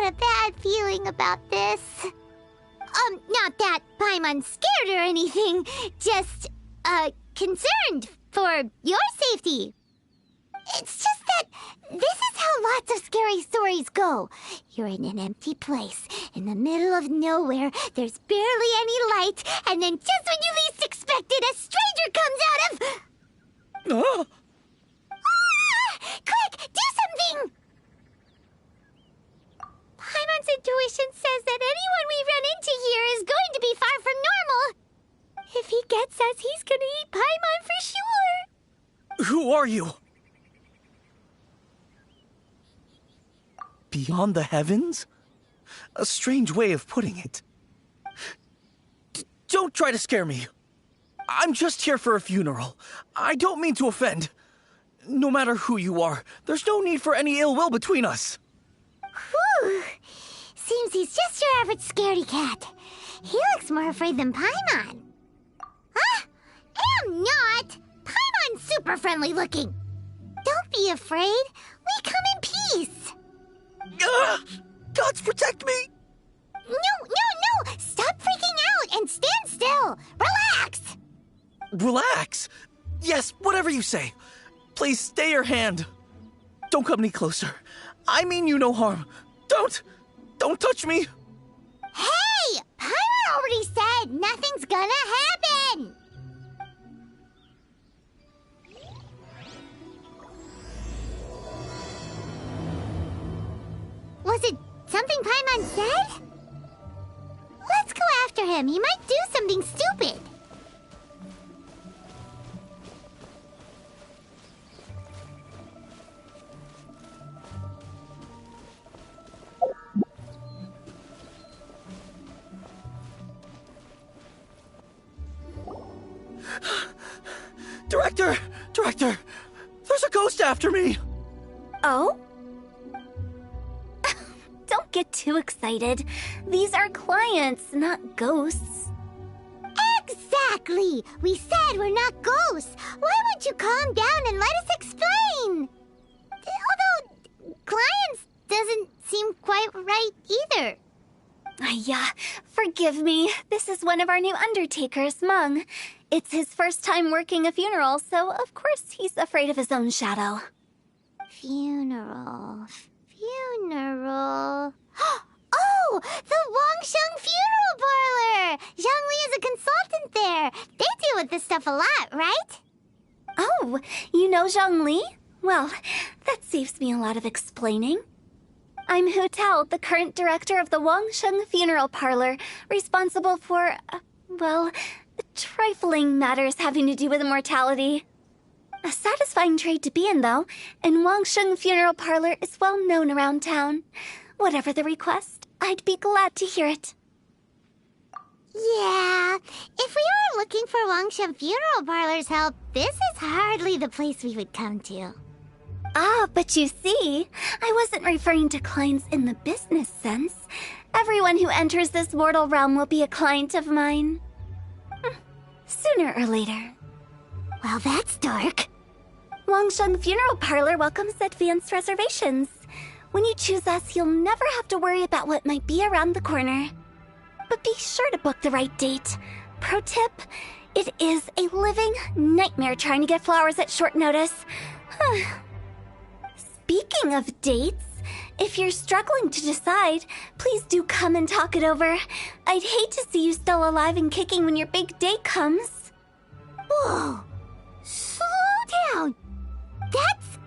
got a bad feeling about this. Not that Paimon's scared or anything, just, concerned for your safety. It's just that this is how lots of scary stories go. You're in an empty place, in the middle of nowhere, there's barely any light, and then just when you least expect it, a stranger comes out of... Quick, do something! Paimon's intuition says that anyone we run into here is going to be far from normal. If he gets us, he's gonna eat Paimon for sure. Who are you? Beyond the heavens? A strange way of putting it. Don't try to scare me. I'm just here for a funeral. I don't mean to offend. No matter who you are, there's no need for any ill will between us. Whew. Seems he's just your average scaredy cat. He looks more afraid than Paimon. Huh? I'm not! Paimon's super friendly looking. Don't be afraid. We come in peace. Gods protect me! No! Stop freaking out and stand still. Relax! Relax? Yes, whatever you say. Please stay your hand. Don't come any closer. I mean you no harm. Don't touch me. Hey! Paimon already said nothing's gonna happen! Was it something Paimon said? Let's go after him. He might do something stupid. Director! There's a ghost after me! Oh? Don't get too excited. These are clients, not ghosts. Exactly! We said we're not ghosts. Why won't you calm down and let us explain? Although, clients doesn't seem quite right either. Yeah, forgive me. This is one of our new undertakers, Mung. It's his first time working a funeral, so of course he's afraid of his own shadow. Funeral. Oh! The Wangsheng Funeral Parlor! Zhongli is a consultant there. They deal with this stuff a lot, right? Oh, you know Zhongli? Well, that saves me a lot of explaining. I'm Hu Tao, the current director of the Wangsheng Funeral Parlor, responsible for, well, trifling matters having to do with immortality. A satisfying trade to be in, though, and Wangsheng Funeral Parlor is well known around town. Whatever the request, I'd be glad to hear it. Yeah, if we were looking for Wangsheng Funeral Parlor's help, this is hardly the place we would come to. Ah, but you see, I wasn't referring to clients in the business sense. Everyone who enters this mortal realm will be a client of mine. Sooner or later. Well, that's dark. Wangsheng Funeral Parlor welcomes advanced reservations. When you choose us, you'll never have to worry about what might be around the corner. But be sure to book the right date. Pro tip, it is a living nightmare trying to get flowers at short notice. Speaking of dates, if you're struggling to decide, please do come and talk it over. I'd hate to see you still alive and kicking when your big day comes. Whoa! Slow down! That's...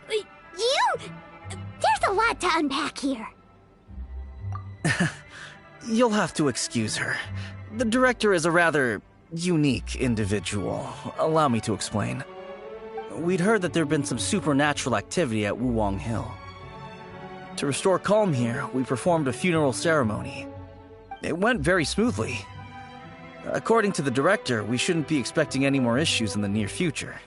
you... There's a lot to unpack here. You'll have to excuse her. The director is a rather unique individual. Allow me to explain. We'd heard that there'd been some supernatural activity at Wuwang Hill. To restore calm here, we performed a funeral ceremony. It went very smoothly. According to the director, we shouldn't be expecting any more issues in the near future.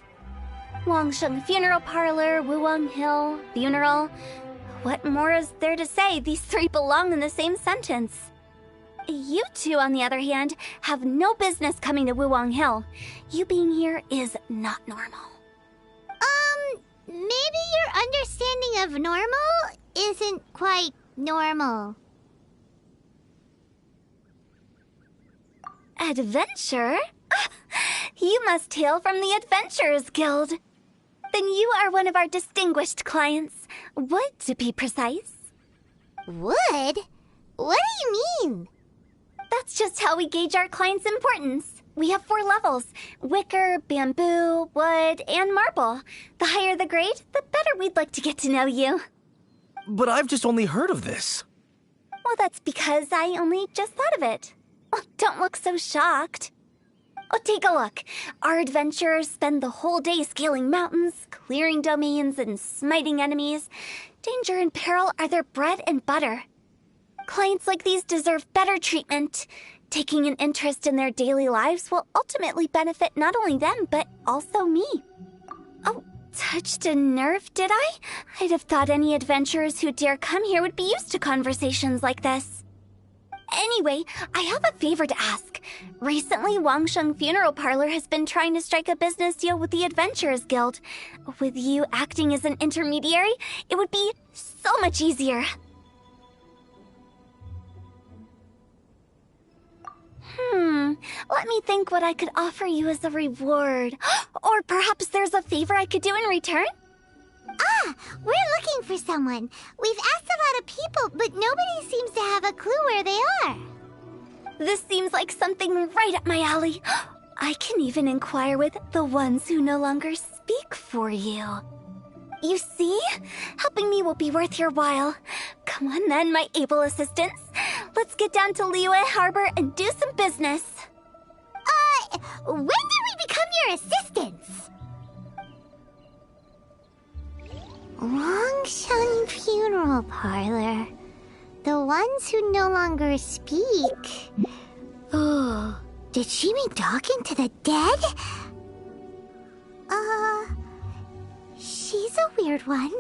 Wangsheng Funeral Parlor, Wuwang Hill, funeral. What more is there to say? These three belong in the same sentence. You two, on the other hand, have no business coming to Wuwang Hill. You being here is not normal. Maybe your understanding of normal isn't quite normal. Adventure? You must hail from the Adventurers Guild. Then you are one of our distinguished clients. Wood, to be precise. Wood? What do you mean? That's just how we gauge our clients' importance. We have 4 levels: wicker, bamboo, wood, and marble. The higher the grade, the better we'd like to get to know you. But I've just only heard of this. Well, that's because I only just thought of it. Oh, don't look so shocked. Oh, take a look. Our adventurers spend the whole day scaling mountains, clearing domains, and smiting enemies. Danger and peril are their bread and butter. Clients like these deserve better treatment. Taking an interest in their daily lives will ultimately benefit not only them, but also me. Oh, touched a nerve, did I? I'd have thought any adventurers who dare come here would be used to conversations like this. Anyway, I have a favor to ask. Recently, Wangsheng Funeral Parlor has been trying to strike a business deal with the Adventurers Guild. With you acting as an intermediary, it would be so much easier. Let me think what I could offer you as a reward. Or perhaps there's a favor I could do in return? Ah, we're looking for someone. We've asked a lot of people, but nobody seems to have a clue where they are. This seems like something right up my alley. I can even inquire with the ones who no longer speak for you. You see? Helping me will be worth your while. Come on then, my able assistants. Let's get down to Liyue Harbor and do some business. When did we become your assistants? Wangsheng Funeral Parlor. The ones who no longer speak. Oh, did she mean talking to the dead? She's a weird one.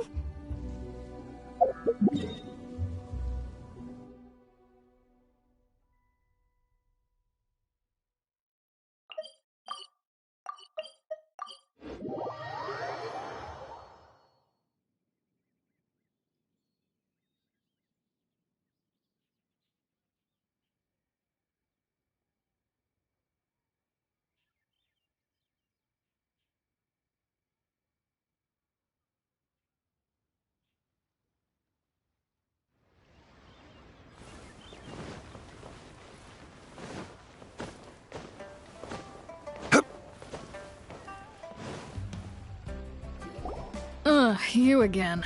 You again.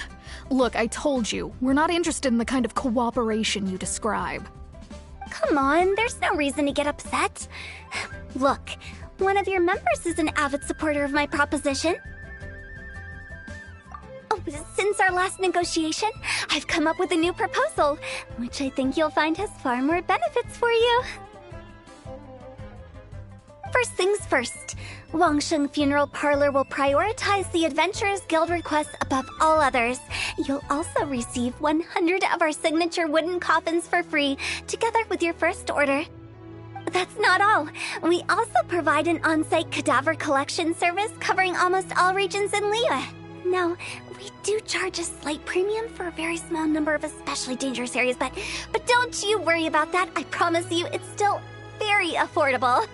Look, I told you, we're not interested in the kind of cooperation you describe. Come on, there's no reason to get upset. Look, one of your members is an avid supporter of my proposition. Oh, since our last negotiation, I've come up with a new proposal, which I think you'll find has far more benefits for you. First things first, Wangsheng Funeral Parlor will prioritize the Adventurers Guild requests above all others. You'll also receive 100 of our signature wooden coffins for free, together with your first order. That's not all. We also provide an on-site cadaver collection service covering almost all regions in Liyue. Now, we do charge a slight premium for a very small number of especially dangerous areas, but don't you worry about that. I promise you it's still very affordable.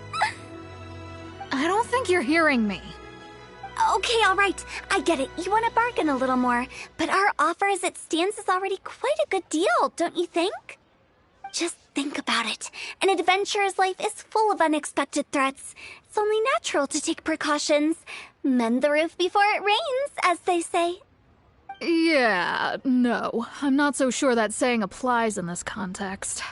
I don't think you're hearing me. Okay, all right. I get it. You want to bargain a little more. But our offer as it stands is already quite a good deal, don't you think? Just think about it. An adventurer's life is full of unexpected threats. It's only natural to take precautions. Mend the roof before it rains, as they say. Yeah, no. I'm not so sure that saying applies in this context.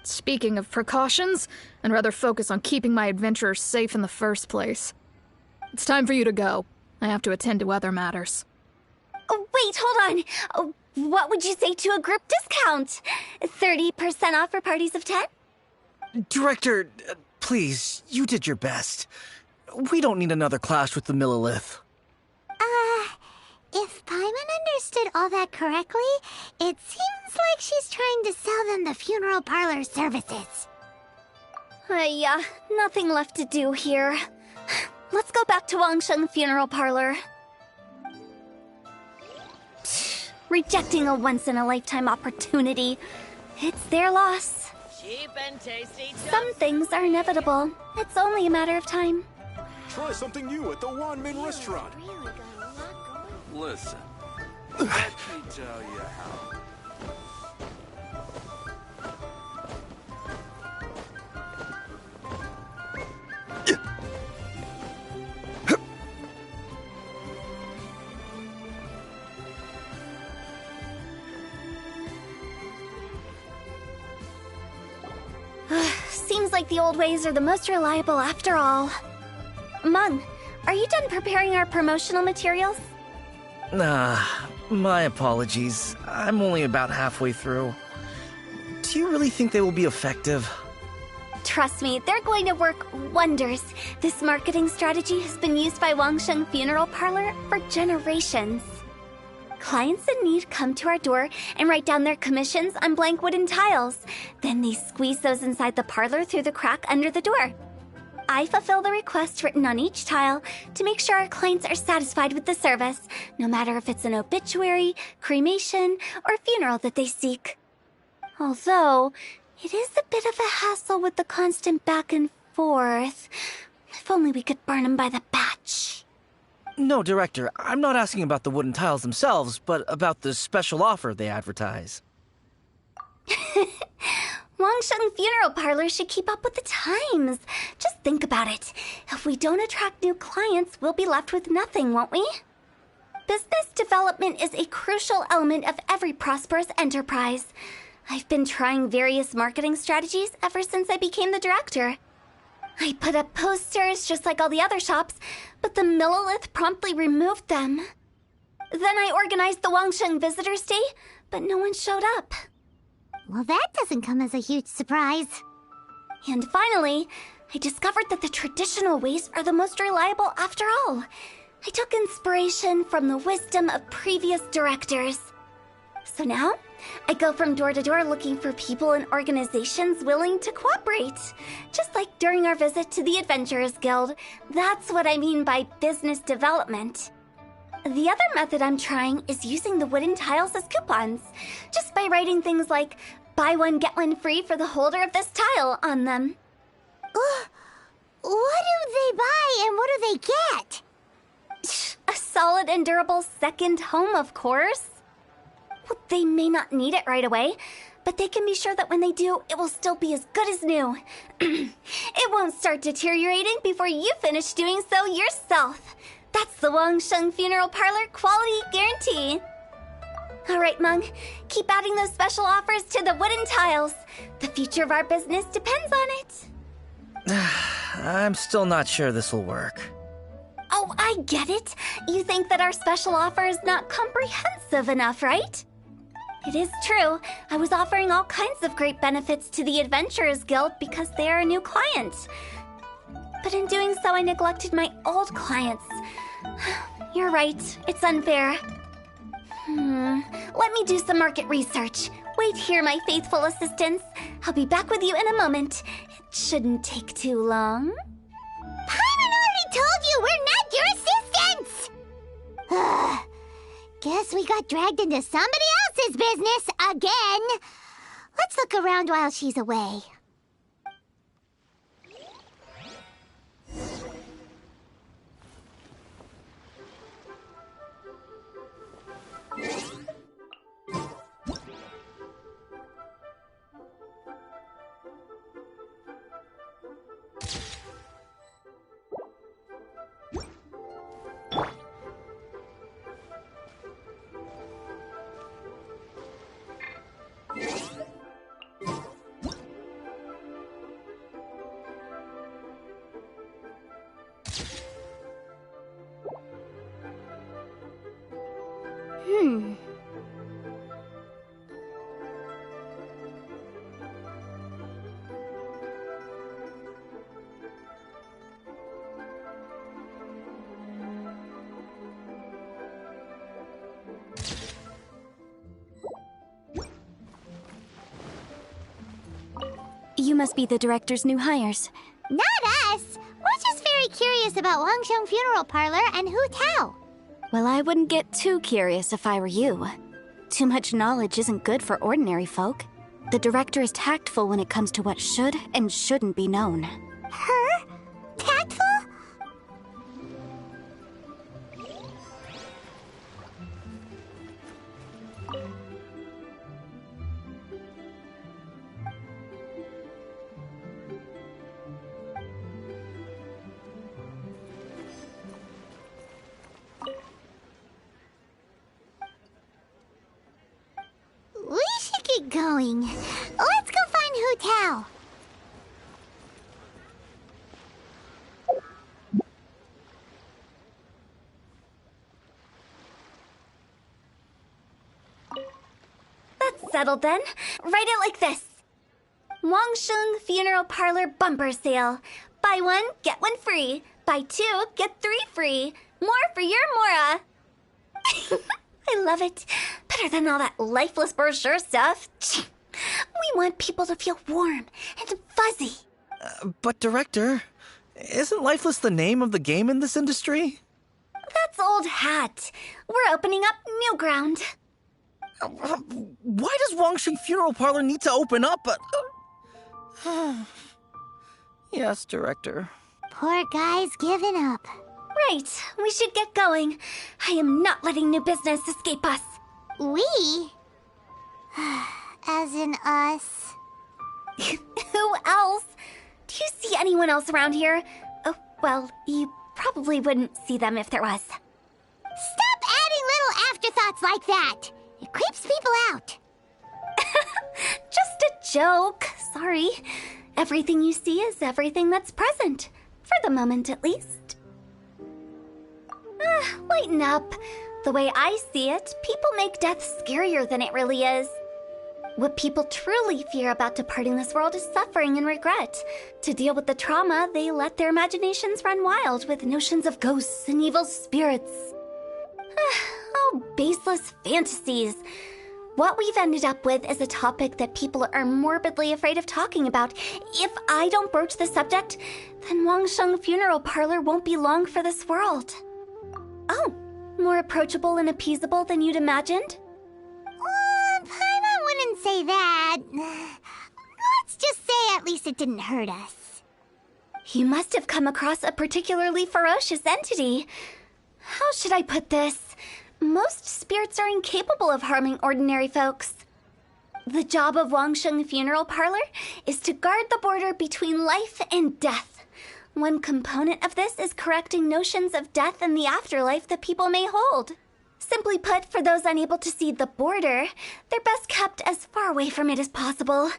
Speaking of precautions, I'd rather focus on keeping my adventurers safe in the first place. It's time for you to go. I have to attend to other matters. Oh, wait, hold on. Oh, what would you say to a group discount? 30% off for parties of 10? Director, please, you did your best. We don't need another clash with the Millilith. If Paimon understood all that correctly, it seems like she's trying to sell them the funeral parlor services. Yeah, nothing left to do here. Let's go back to Wangsheng Funeral Parlor. rejecting a once-in-a-lifetime opportunity. It's their loss. Cheap and tasty. Some things are inevitable. It's only a matter of time. Try something new at the Wanmin restaurant. Listen, let me tell you how. Seems like the old ways are the most reliable after all. Mung, are you done preparing our promotional materials? My apologies. I'm only about halfway through. Do you really think they will be effective? Trust me, they're going to work wonders. This marketing strategy has been used by Wangsheng Funeral Parlor for generations. Clients in need come to our door and write down their commissions on blank wooden tiles. Then they squeeze those inside the parlor through the crack under the door. I fulfill the request written on each tile to make sure our clients are satisfied with the service, no matter if it's an obituary, cremation, or funeral that they seek. Although, it is a bit of a hassle with the constant back and forth. If only we could burn them by the batch. No, Director, I'm not asking about the wooden tiles themselves, but about the special offer they advertise. Wangsheng Funeral Parlor should keep up with the times. Just think about it. If we don't attract new clients, we'll be left with nothing, won't we? Business development is a crucial element of every prosperous enterprise. I've been trying various marketing strategies ever since I became the director. I put up posters just like all the other shops, but the Millilith promptly removed them. Then I organized the Wangsheng Visitors Day, but no one showed up. Well, that doesn't come as a huge surprise. And finally, I discovered that the traditional ways are the most reliable after all. I took inspiration from the wisdom of previous directors. So now, I go from door to door looking for people and organizations willing to cooperate. Just like during our visit to the Adventurers Guild. That's what I mean by business development. The other method I'm trying is using the wooden tiles as coupons. Just by writing things like, buy one, get one free for the holder of this tile on them. What do they buy and what do they get? A solid and durable second home, of course. Well, they may not need it right away, but they can be sure that when they do, it will still be as good as new. It won't start deteriorating before you finish doing so yourself. That's the Wangsheng Funeral Parlor quality guarantee. All right, Mung, keep adding those special offers to the wooden tiles. The future of our business depends on it. I'm still not sure this will work. Oh, I get it. You think that our special offer is not comprehensive enough, right? It is true. I was offering all kinds of great benefits to the Adventurers Guild because they are a new client. But in doing so, I neglected my old clients. You're right. It's unfair. Let me do some market research. Wait here, my faithful assistants. I'll be back with you in a moment. It shouldn't take too long. Paimon already told you we're not your assistants! Guess we got dragged into somebody else's business again. Let's look around while she's away. You must be the director's new hires. Not us! We're just very curious about Wangsheng Funeral Parlor and Hu Tao. Well, I wouldn't get too curious if I were you. Too much knowledge isn't good for ordinary folk. The director is tactful when it comes to what should and shouldn't be known. Her? Tactful? We should get going. Let's go find Hu Tao. That's settled then. Write it like this. Wangsheng Funeral Parlor Bumper Sale. Buy one, get one free. Buy two, get three free. More for your Mora. I love it. Better than all that lifeless brochure stuff. We want people to feel warm and fuzzy. But Director, isn't Lifeless the name of the game in this industry? That's old hat. We're opening up new ground. Why does Wangsheng Funeral Parlor need to open up? Yes, Director. Poor guy's given up. Right, we should get going. I am not letting new business escape us. We? As in us. Who else? Do you see anyone else around here? Oh, well, you probably wouldn't see them if there was. Stop adding little afterthoughts like that. It creeps people out. Just a joke. Sorry. Everything you see is everything that's present. For the moment, at least. Lighten up. The way I see it, people make death scarier than it really is. What people truly fear about departing this world is suffering and regret. To deal with the trauma, they let their imaginations run wild with notions of ghosts and evil spirits. Oh, baseless fantasies. What we've ended up with is a topic that people are morbidly afraid of talking about. If I don't broach the subject, then Wangsheng Funeral Parlor won't be long for this world. Oh, more approachable and appeasable than you'd imagined? Paimon wouldn't say that. Let's just say at least it didn't hurt us. You must have come across a particularly ferocious entity. How should I put this? Most spirits are incapable of harming ordinary folks. The job of Wangsheng Funeral Parlor is to guard the border between life and death. One component of this is correcting notions of death and the afterlife that people may hold. Simply put, for those unable to see the border, they're best kept as far away from it as possible.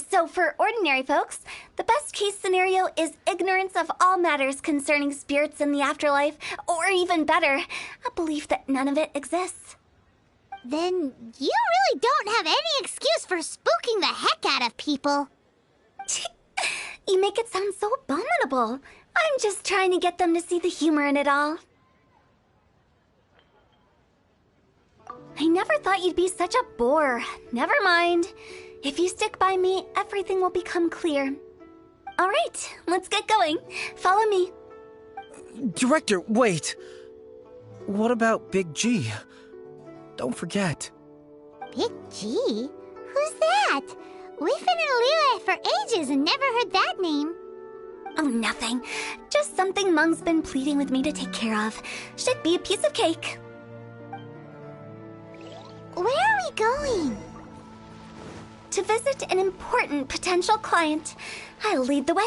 So for ordinary folks, the best case scenario is ignorance of all matters concerning spirits and the afterlife, or even better, a belief that none of it exists. Then you really don't have any excuse for spooking the heck out of people. You make it sound so abominable. I'm just trying to get them to see the humor in it all. I never thought you'd be such a bore. Never mind. If you stick by me, everything will become clear. All right, let's get going. Follow me. Director, wait. What about Big G? Don't forget. Big G? Who's that? We've been in Liyue for ages and never heard that name. Oh, nothing. Just something Mung's been pleading with me to take care of. Should be a piece of cake. Where are we going? To visit an important potential client. I'll lead the way.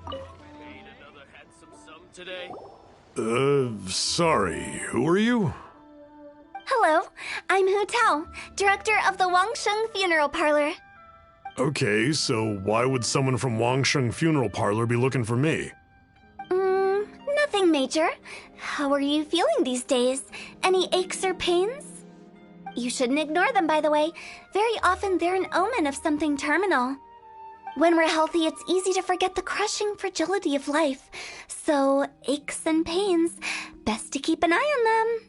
Paid another handsome sum today. Sorry, who are you? Hello, I'm Hu Tao, director of the Wangsheng Funeral Parlor. Okay, so why would someone from Wangsheng Funeral Parlor be looking for me? Nothing major. How are you feeling these days? Any aches or pains? You shouldn't ignore them, by the way. Very often they're an omen of something terminal. When we're healthy, it's easy to forget the crushing fragility of life. So, aches and pains, best to keep an eye on them.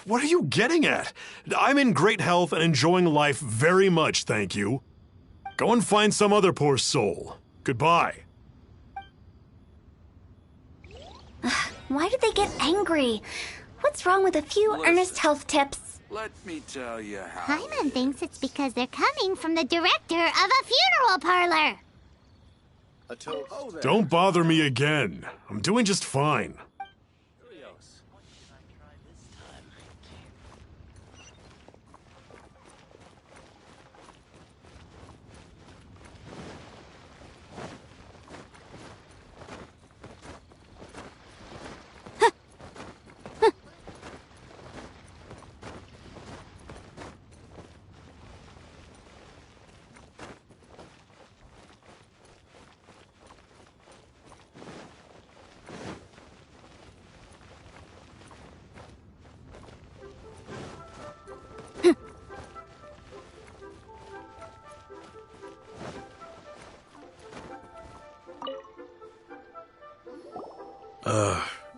What are you getting at? I'm in great health and enjoying life very much, thank you. Go and find some other poor soul. Goodbye. Why do they get angry? What's wrong with a few earnest health tips? Let me tell you how. Paimon thinks it's because they're coming from the director of a funeral parlor. A toast. Oh, there. Don't bother me again. I'm doing just fine.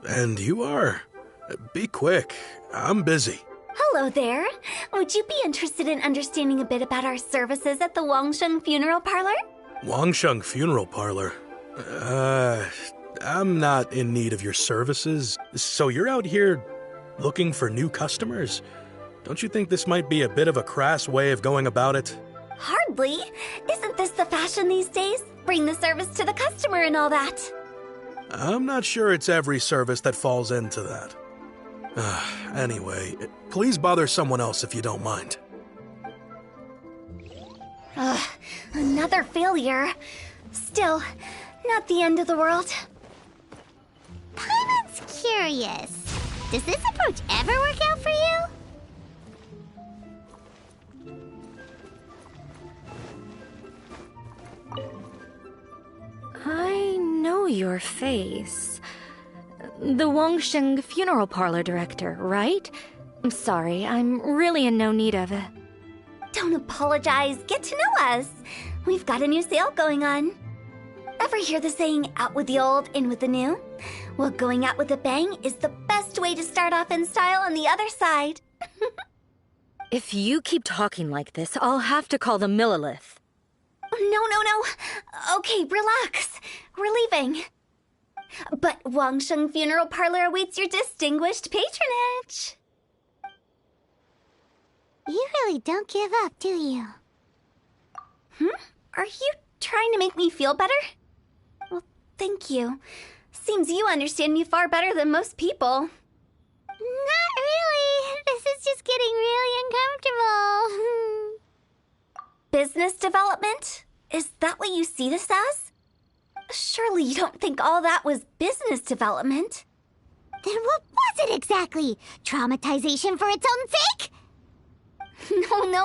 And you are? Be quick. I'm busy. Hello there. Would you be interested in understanding a bit about our services at the Wangsheng Funeral Parlor? Wangsheng Funeral Parlor? I'm not in need of your services. So you're out here looking for new customers? Don't you think this might be a bit of a crass way of going about it? Hardly. Isn't this the fashion these days? Bring the service to the customer and all that. I'm not sure it's every service that falls into that. Anyway, please bother someone else if you don't mind. Another failure. Still, not the end of the world. Paimon's curious. Does this approach ever work out for you? I know your face. The Wangsheng Funeral Parlor director, right? I'm sorry, I'm really in no need of it. Don't apologize. Get to know us. We've got a new sale going on. Ever hear the saying, out with the old, in with the new? Well, going out with a bang is the best way to start off in style on the other side. If you keep talking like this, I'll have to call the Millilith. No. Okay, relax. We're leaving. But Wangsheng Funeral Parlor awaits your distinguished patronage. You really don't give up, do you? Are you trying to make me feel better? Well, thank you. Seems you understand me far better than most people. Not really. This is just getting really uncomfortable. Business development? Is that what you see this as? Surely you don't think all that was business development. Then what was it exactly? Traumatization for its own sake?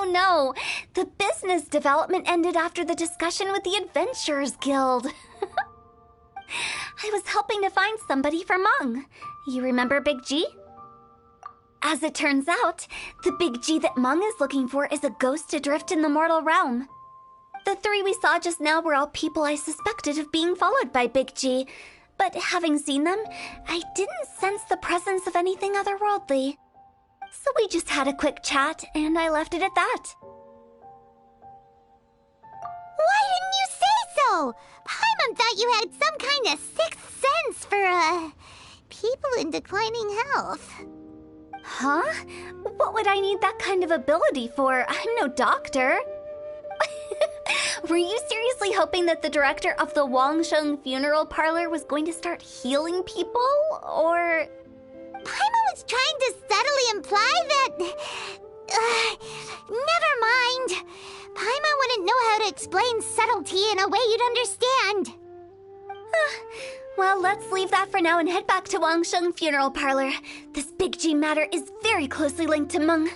No. The business development ended after the discussion with the Adventurers Guild. I was helping to find somebody for Meng. You remember Big G? As it turns out, the Big G that Meng is looking for is a ghost adrift in the mortal realm. The three we saw just now were all people I suspected of being followed by Big G, but having seen them, I didn't sense the presence of anything otherworldly. So we just had a quick chat, and I left it at that. Why didn't you say so? Paimon thought you had some kind of sixth sense for, people in declining health. Huh? What would I need that kind of ability for? I'm no doctor. Were you seriously hoping that the director of the Wangsheng Funeral Parlor was going to start healing people, or... Paimon was trying to subtly imply that... never mind. Paimon wouldn't know how to explain subtlety in a way you'd understand. Well, let's leave that for now and head back to Wangsheng Funeral Parlor. This Big G matter is very closely linked to Meng.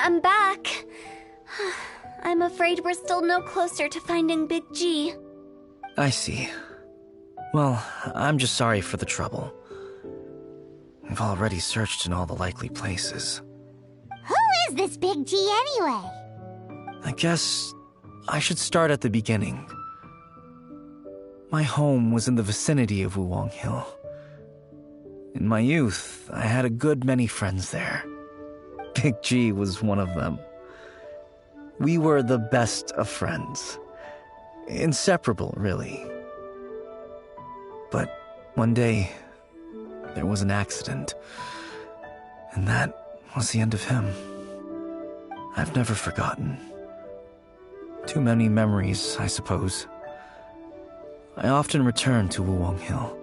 I'm back. I'm afraid we're still no closer to finding Big G. I see. Well, I'm just sorry for the trouble. We've already searched in all the likely places. Who is this Big G anyway? I guess I should start at the beginning. My home was in the vicinity of Wuwang Hill. In my youth, I had a good many friends there. Big G was one of them. We were the best of friends. Inseparable, really. But one day, there was an accident. And that was the end of him. I've never forgotten. Too many memories, I suppose. I often return to Wuwang Hill.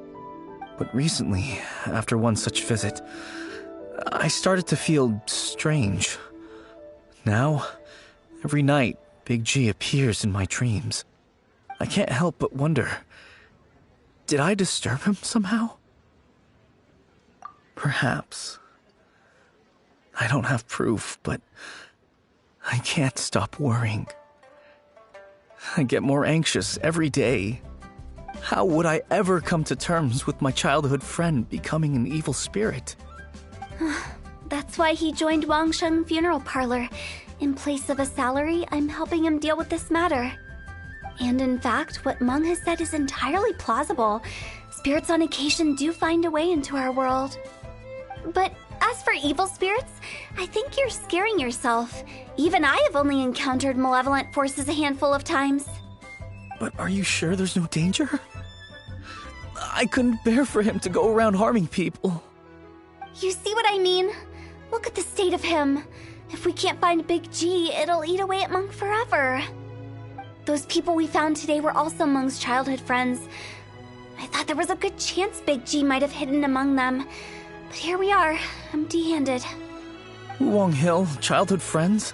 But recently, after one such visit, I started to feel strange. Now, every night, Big G appears in my dreams. I can't help but wonder, did I disturb him somehow? Perhaps. I don't have proof, but I can't stop worrying. I get more anxious every day. How would I ever come to terms with my childhood friend becoming an evil spirit? That's why he joined Wangsheng Funeral Parlor. In place of a salary, I'm helping him deal with this matter. And in fact, what Meng has said is entirely plausible. Spirits on occasion do find a way into our world. But as for evil spirits, I think you're scaring yourself. Even I have only encountered malevolent forces a handful of times. But are you sure there's no danger? I couldn't bear for him to go around harming people. You see what I mean? Look at the state of him. If we can't find Big G, it'll eat away at Meng forever. Those people we found today were also Meng's childhood friends. I thought there was a good chance Big G might have hidden among them. But here we are, empty-handed. Wuwang Hill, childhood friends?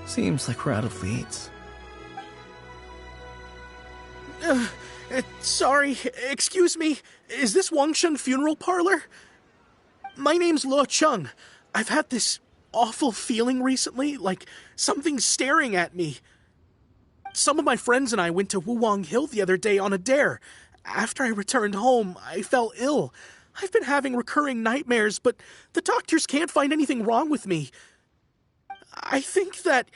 Seems like we're out of leads. Sorry, excuse me. Is this Wangsheng Funeral Parlor? My name's Luo Chung. I've had this awful feeling recently, like something's staring at me. Some of my friends and I went to Wuwang Hill the other day on a dare. After I returned home, I fell ill. I've been having recurring nightmares, but the doctors can't find anything wrong with me. I think that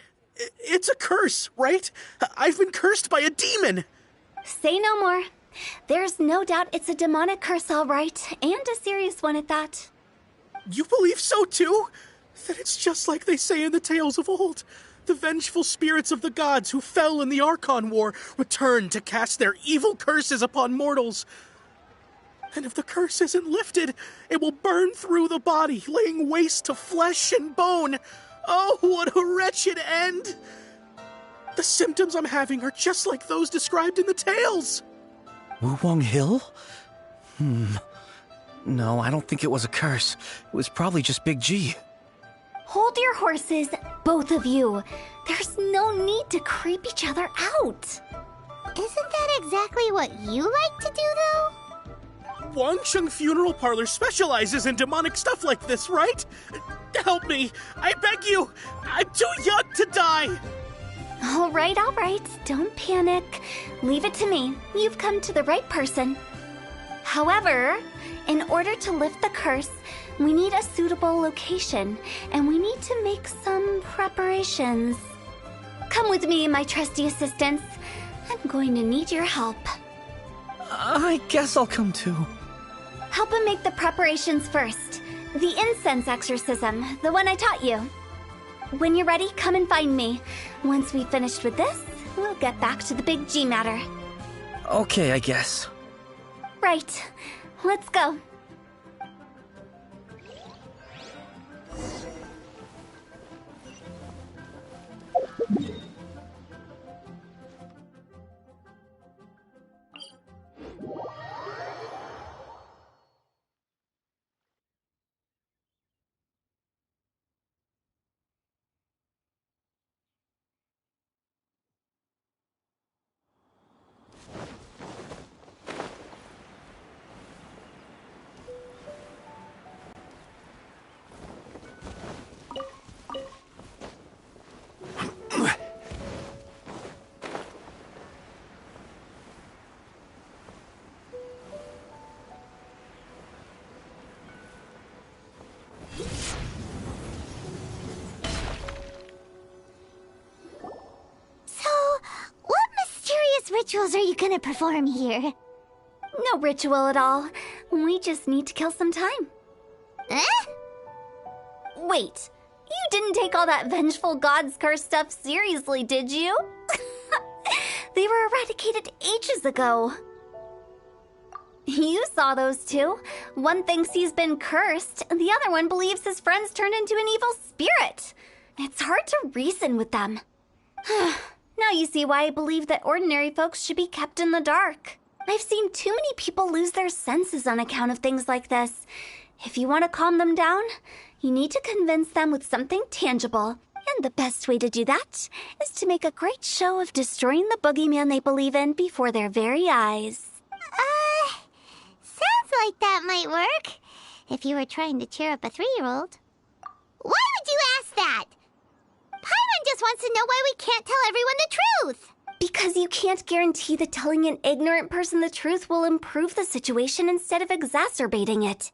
it's a curse, right? I've been cursed by a demon. Say no more. There's no doubt it's a demonic curse, all right, and a serious one at that. You believe so too? Then it's just like they say in the tales of old. The vengeful spirits of the gods who fell in the Archon War return to cast their evil curses upon mortals. And if the curse isn't lifted, it will burn through the body, laying waste to flesh and bone. Oh, what a wretched end! The symptoms I'm having are just like those described in the tales. Wuwang Hill? No, I don't think it was a curse. It was probably just Big G. Hold your horses, both of you. There's no need to creep each other out. Isn't that exactly what you like to do, though? Wangsheng Funeral Parlor specializes in demonic stuff like this, right? Help me, I beg you. I'm too young to die. All right. Don't panic. Leave it to me. You've come to the right person. However, in order to lift the curse, we need a suitable location, and we need to make some preparations. Come with me, my trusty assistants. I'm going to need your help. I guess I'll come too. Help him make the preparations first. The incense exorcism, the one I taught you. When you're ready, come and find me. Once we've finished with this, we'll get back to the Big G matter. Okay, I guess. Right. Let's go. rituals are you gonna perform here? No ritual at all. We just need to kill some time. Eh? Wait, you didn't take all that vengeful God's Curse stuff seriously, did you? They were eradicated ages ago. You saw those two. One thinks he's been cursed, and the other one believes his friends turned into an evil spirit. It's hard to reason with them. Now you see why I believe that ordinary folks should be kept in the dark. I've seen too many people lose their senses on account of things like this. If you want to calm them down, you need to convince them with something tangible. And the best way to do that is to make a great show of destroying the boogeyman they believe in before their very eyes. Sounds like that might work. If you were trying to cheer up a 3-year-old. Why would you ask that? Paimon just wants to know why we can't tell everyone the truth. Because you can't guarantee that telling an ignorant person the truth will improve the situation instead of exacerbating it.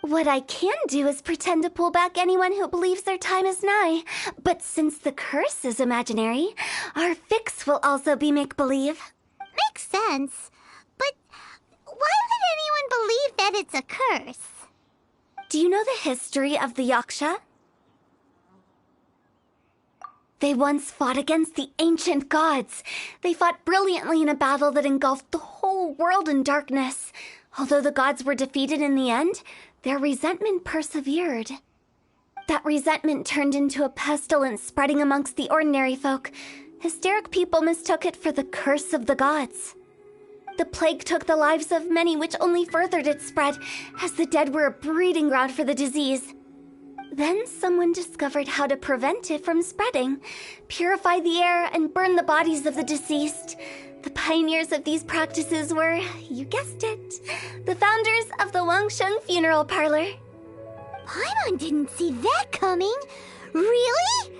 What I can do is pretend to pull back anyone who believes their time is nigh. But since the curse is imaginary, our fix will also be make-believe. Makes sense. But why would anyone believe that it's a curse? Do you know the history of the Yaksha? They once fought against the ancient gods. They fought brilliantly in a battle that engulfed the whole world in darkness. Although the gods were defeated in the end, their resentment persevered. That resentment turned into a pestilence spreading amongst the ordinary folk. Hysteric people mistook it for the curse of the gods. The plague took the lives of many, which only furthered its spread, as the dead were a breeding ground for the disease. Then someone discovered how to prevent it from spreading, purify the air, and burn the bodies of the deceased. The pioneers of these practices were, you guessed it, the founders of the Wangsheng Funeral Parlor. Paimon didn't see that coming. Really?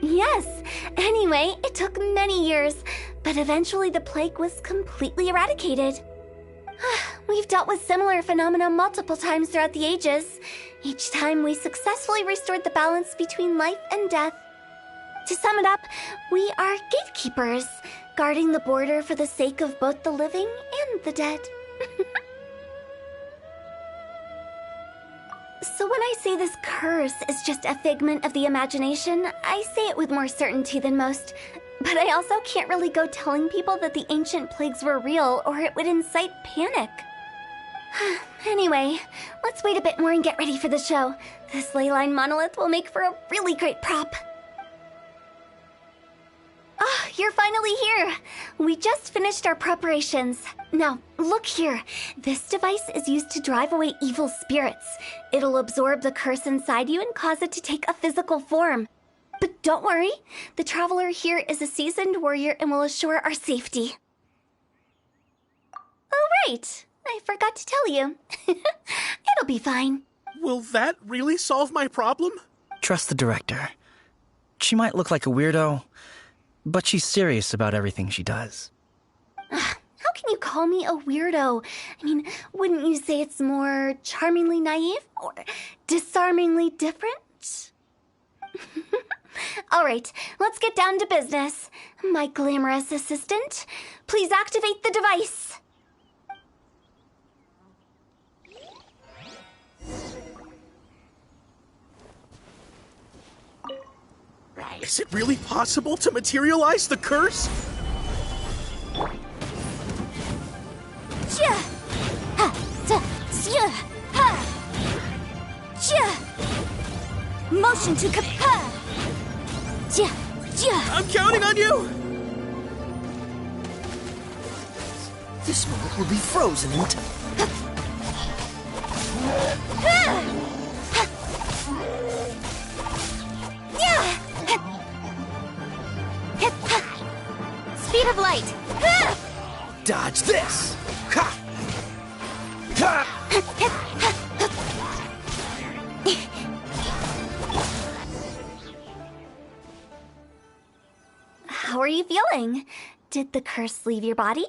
Yes. Anyway, it took many years, but eventually the plague was completely eradicated. We've dealt with similar phenomena multiple times throughout the ages. Each time we successfully restored the balance between life and death. To sum it up, we are gatekeepers, guarding the border for the sake of both the living and the dead. So when I say this curse is just a figment of the imagination, I say it with more certainty than most. But I also can't really go telling people that the ancient plagues were real, or it would incite panic. Anyway, let's wait a bit more and get ready for the show. This leyline monolith will make for a really great prop. Oh, you're finally here! We just finished our preparations. Now, look here. This device is used to drive away evil spirits. It'll absorb the curse inside you and cause it to take a physical form. But don't worry, the traveler here is a seasoned warrior and will assure our safety. Oh, right. I forgot to tell you. It'll be fine. Will that really solve my problem? Trust the director. She might look like a weirdo, but she's serious about everything she does. How can you call me a weirdo? I mean, wouldn't you say it's more charmingly naive or disarmingly different? All right, let's get down to business. My glamorous assistant, please activate the device. Is it really possible to materialize the curse? Motion to I'm counting on you! This moment will be frozen in time. Speed of light. Dodge this! Ha! Ha! How are you feeling? Did the curse leave your body?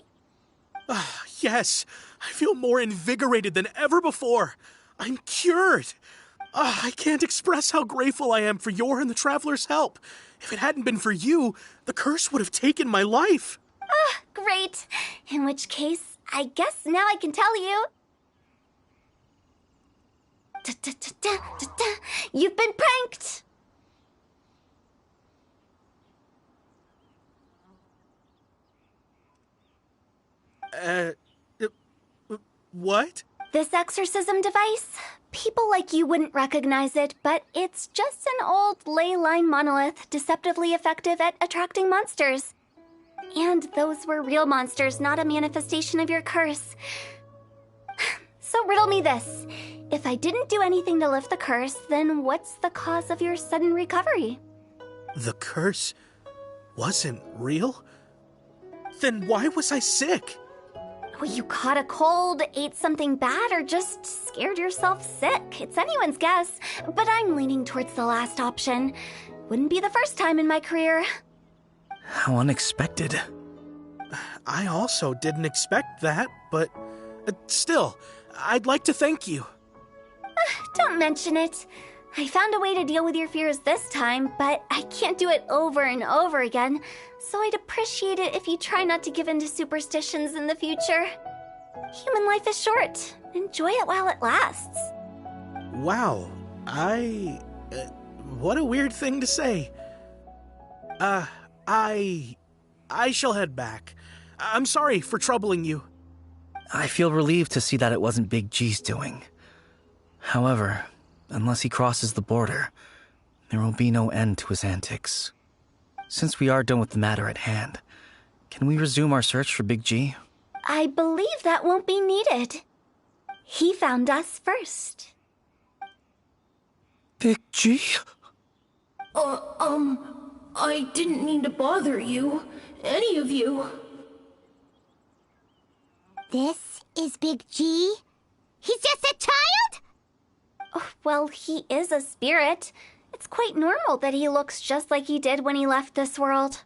Yes, I feel more invigorated than ever before. I'm cured. I can't express how grateful I am for your and the Traveler's help. If it hadn't been for you, the curse would have taken my life. Ah, great. In which case, I guess now I can tell you. You've been pranked! What? This exorcism device? People like you wouldn't recognize it, but it's just an old ley line monolith deceptively effective at attracting monsters. And those were real monsters, not a manifestation of your curse. So riddle me this. If I didn't do anything to lift the curse, then what's the cause of your sudden recovery? The curse wasn't real? Then why was I sick? Well, you caught a cold, ate something bad, or just scared yourself sick. It's anyone's guess, but I'm leaning towards the last option. Wouldn't be the first time in my career. How unexpected. I also didn't expect that, but still, I'd like to thank you. Don't mention it. I found a way to deal with your fears this time, but I can't do it over and over again, so I'd appreciate it if you try not to give in to superstitions in the future. Human life is short. Enjoy it while it lasts. Wow, what a weird thing to say. I shall head back. I'm sorry for troubling you. I feel relieved to see that it wasn't Big G's doing. However, unless he crosses the border, there will be no end to his antics. Since we are done with the matter at hand, can we resume our search for Big G? I believe that won't be needed. He found us first. Big G? I didn't mean to bother you. Any of you. This is Big G? He's just a child? Oh, well, he is a spirit. It's quite normal that he looks just like he did when he left this world.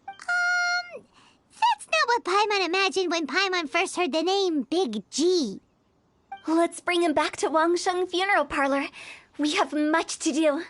That's not what Paimon imagined when Paimon first heard the name Big G. Let's bring him back to Wangsheng Funeral Parlor. We have much to do.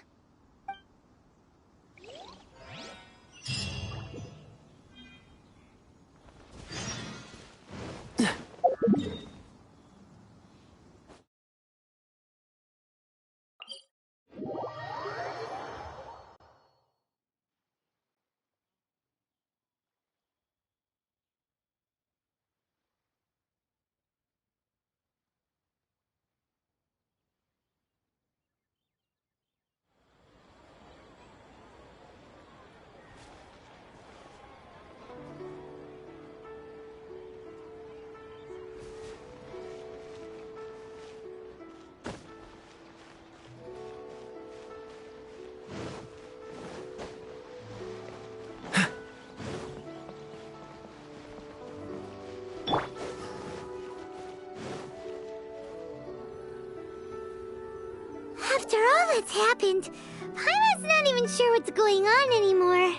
After all that's happened, Paimon's not even sure what's going on anymore.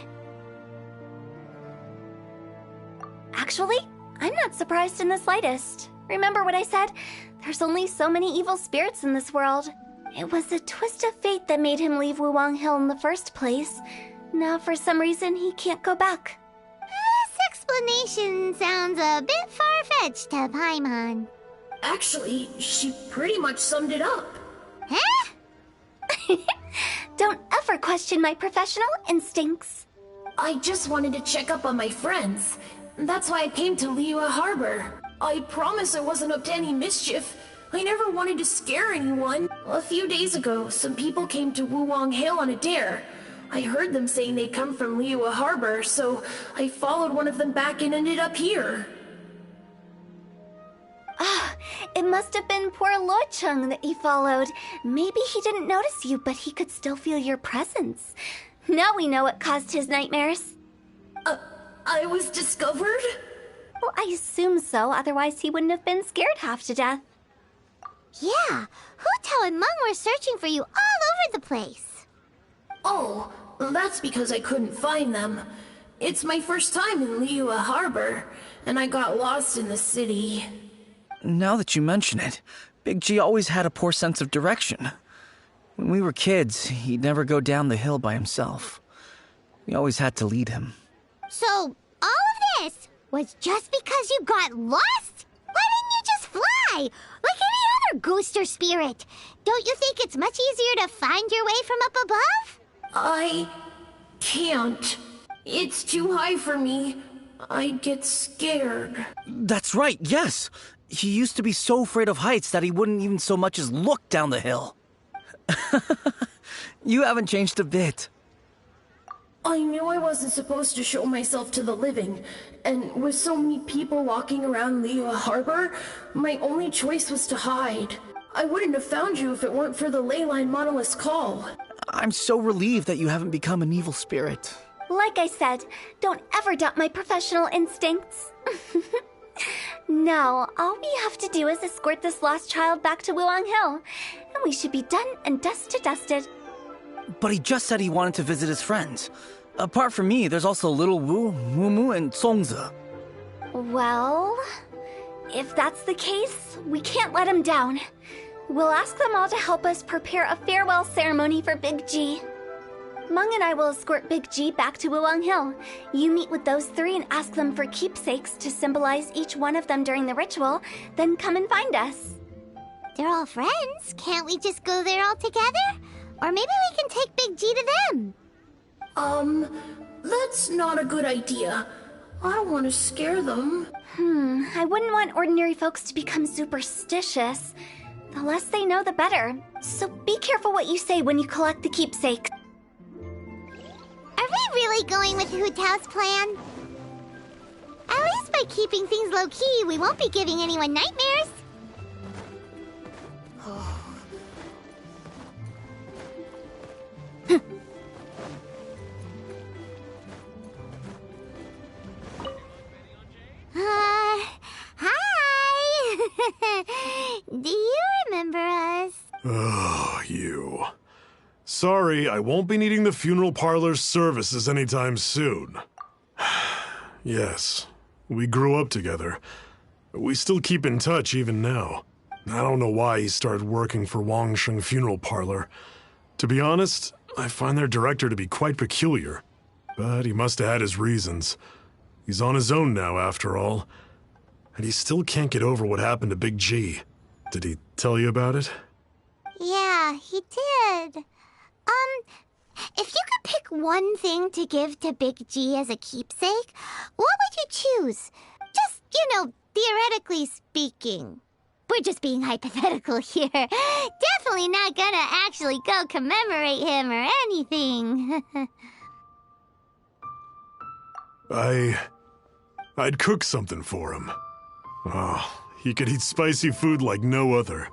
Actually, I'm not surprised in the slightest. Remember what I said? There's only so many evil spirits in this world. It was a twist of fate that made him leave Wuwang Hill in the first place. Now, for some reason, he can't go back. This explanation sounds a bit far-fetched to Paimon. Actually, she pretty much summed it up. Huh? Don't ever question my professional instincts. I just wanted to check up on my friends. That's why I came to Liyue Harbor. I promise I wasn't up to any mischief. I never wanted to scare anyone. A few days ago, some people came to Wuwang Hill on a dare. I heard them saying they'd come from Liyue Harbor, so I followed one of them back and ended up here. Ah, it must have been poor Lo Chung that you followed. Maybe he didn't notice you, but he could still feel your presence. Now we know what caused his nightmares. I was discovered? Well, I assume so, otherwise he wouldn't have been scared half to death. Yeah, Hu Tao and Meng were searching for you all over the place. Oh, that's because I couldn't find them. It's my first time in Liyue Harbor, and I got lost in the city. Now that you mention it, Big G always had a poor sense of direction. When we were kids, he'd never go down the hill by himself. We always had to lead him. So, all of this was just because you got lost? Why didn't you just fly? Like any other ghost or spirit. Don't you think it's much easier to find your way from up above? I can't. It's too high for me. I'd get scared. That's right, yes. He used to be so afraid of heights that he wouldn't even so much as look down the hill. You haven't changed a bit. I knew I wasn't supposed to show myself to the living, and with so many people walking around Liyue Harbor, my only choice was to hide. I wouldn't have found you if it weren't for the Leyline Monolith's call. I'm so relieved that you haven't become an evil spirit. Like I said, don't ever doubt my professional instincts. Now, all we have to do is escort this lost child back to Wuang Hill, and we should be done and dusted. But he just said he wanted to visit his friends. Apart from me, there's also Little Wu, Mumu, and Songzi. Well, if that's the case, we can't let him down. We'll ask them all to help us prepare a farewell ceremony for Big G. Meng and I will escort Big G back to Wuang Hill. You meet with those three and ask them for keepsakes to symbolize each one of them during the ritual, then come and find us. They're all friends. Can't we just go there all together? Or maybe we can take Big G to them. That's not a good idea. I don't want to scare them. I wouldn't want ordinary folks to become superstitious. The less they know, the better. So be careful what you say when you collect the keepsakes. Are we really going with Hu Tao's plan? At least by keeping things low-key, we won't be giving anyone nightmares. Hi! Do you remember us? Oh, you. Sorry, I won't be needing the funeral parlor's services anytime soon. Yes, we grew up together. We still keep in touch even now. I don't know why he started working for Wangsheng Funeral Parlor. To be honest, I find their director to be quite peculiar. But he must have had his reasons. He's on his own now, after all. And he still can't get over what happened to Big G. Did he tell you about it? Yeah, he did. If you could pick one thing to give to Big G as a keepsake, what would you choose? Just, theoretically speaking. We're just being hypothetical here. Definitely not gonna actually go commemorate him or anything. I'd cook something for him. Oh, he could eat spicy food like no other.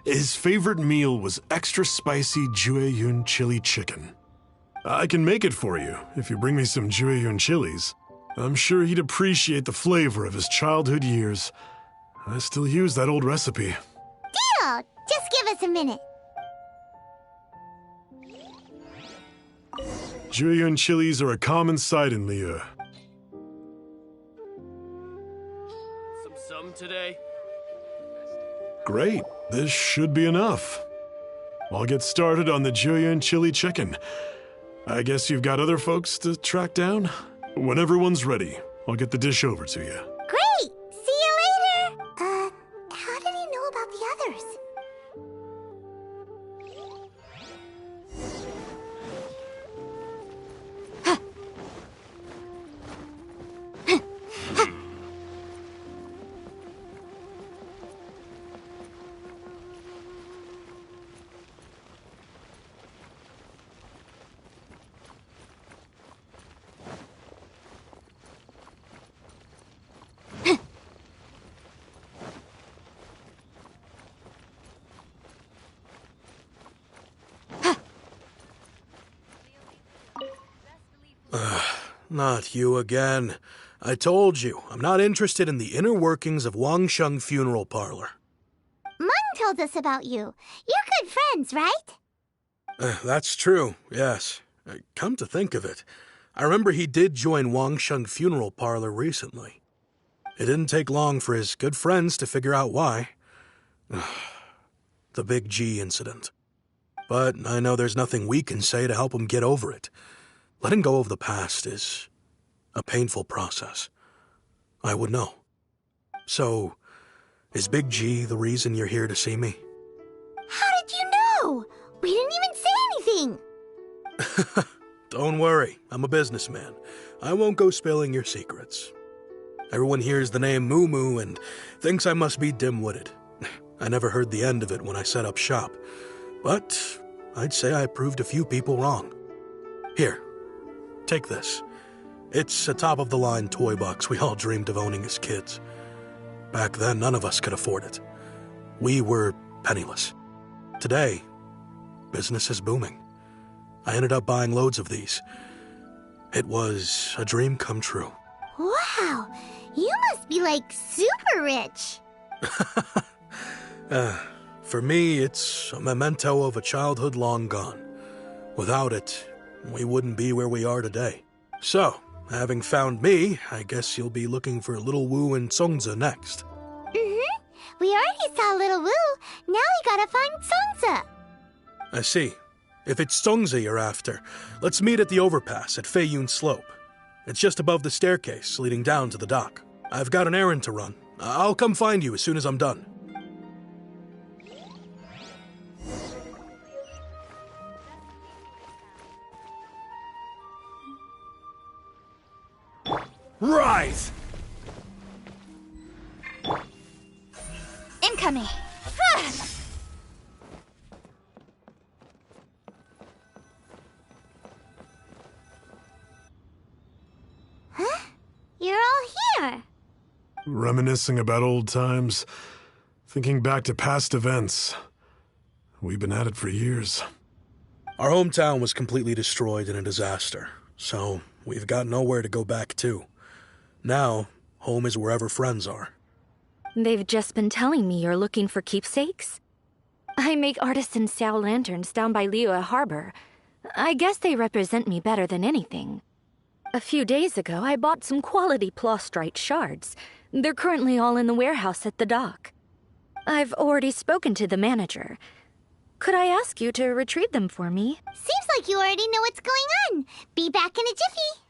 His favorite meal was extra spicy Jueyun chili chicken. I can make it for you if you bring me some Jueyun chilies. I'm sure he'd appreciate the flavor of his childhood years. I still use that old recipe. Deal! Just give us a minute. Jueyun chilies are a common sight in Liyue. Some today? Great. This should be enough. I'll get started on the Jueyun chili chicken. I guess you've got other folks to track down? When everyone's ready, I'll get the dish over to you. Great! See you later! How did he know about the others? Not you again. I told you, I'm not interested in the inner workings of Wangsheng Funeral Parlor. Meng told us about you. You're good friends, right? That's true, yes. Come to think of it, I remember he did join Wangsheng Funeral Parlor recently. It didn't take long for his good friends to figure out why. The Big G incident. But I know there's nothing we can say to help him get over it. Letting go of the past is a painful process. I would know. So, is Big G the reason you're here to see me? How did you know? We didn't even say anything. Don't worry, I'm a businessman. I won't go spilling your secrets. Everyone hears the name Moo Moo and thinks I must be dim-witted. I never heard the end of it when I set up shop. But I'd say I proved a few people wrong. Here, take this. It's a top-of-the-line toy box we all dreamed of owning as kids. Back then, none of us could afford it. We were penniless. Today, business is booming. I ended up buying loads of these. It was a dream come true. Wow, you must be like super rich. For me, it's a memento of a childhood long gone. Without it, we wouldn't be where we are today. So, having found me, I guess you'll be looking for Little Wu and Songza next. Mm-hmm. We already saw Little Wu. Now we gotta find Songza. I see. If it's Songza you're after, let's meet at the overpass at Feiyun Slope. It's just above the staircase leading down to the dock. I've got an errand to run. I'll come find you as soon as I'm done. Rise! Incoming. Huh? You're all here. Reminiscing about old times, thinking back to past events. We've been at it for years. Our hometown was completely destroyed in a disaster, so we've got nowhere to go back to. Now, home is wherever friends are. They've just been telling me you're looking for keepsakes. I make artisan Xiao lanterns down by Liyue Harbor. I guess they represent me better than anything. A few days ago, I bought some quality plastrite shards. They're currently all in the warehouse at the dock. I've already spoken to the manager. Could I ask you to retrieve them for me? Seems like you already know what's going on. Be back in a jiffy.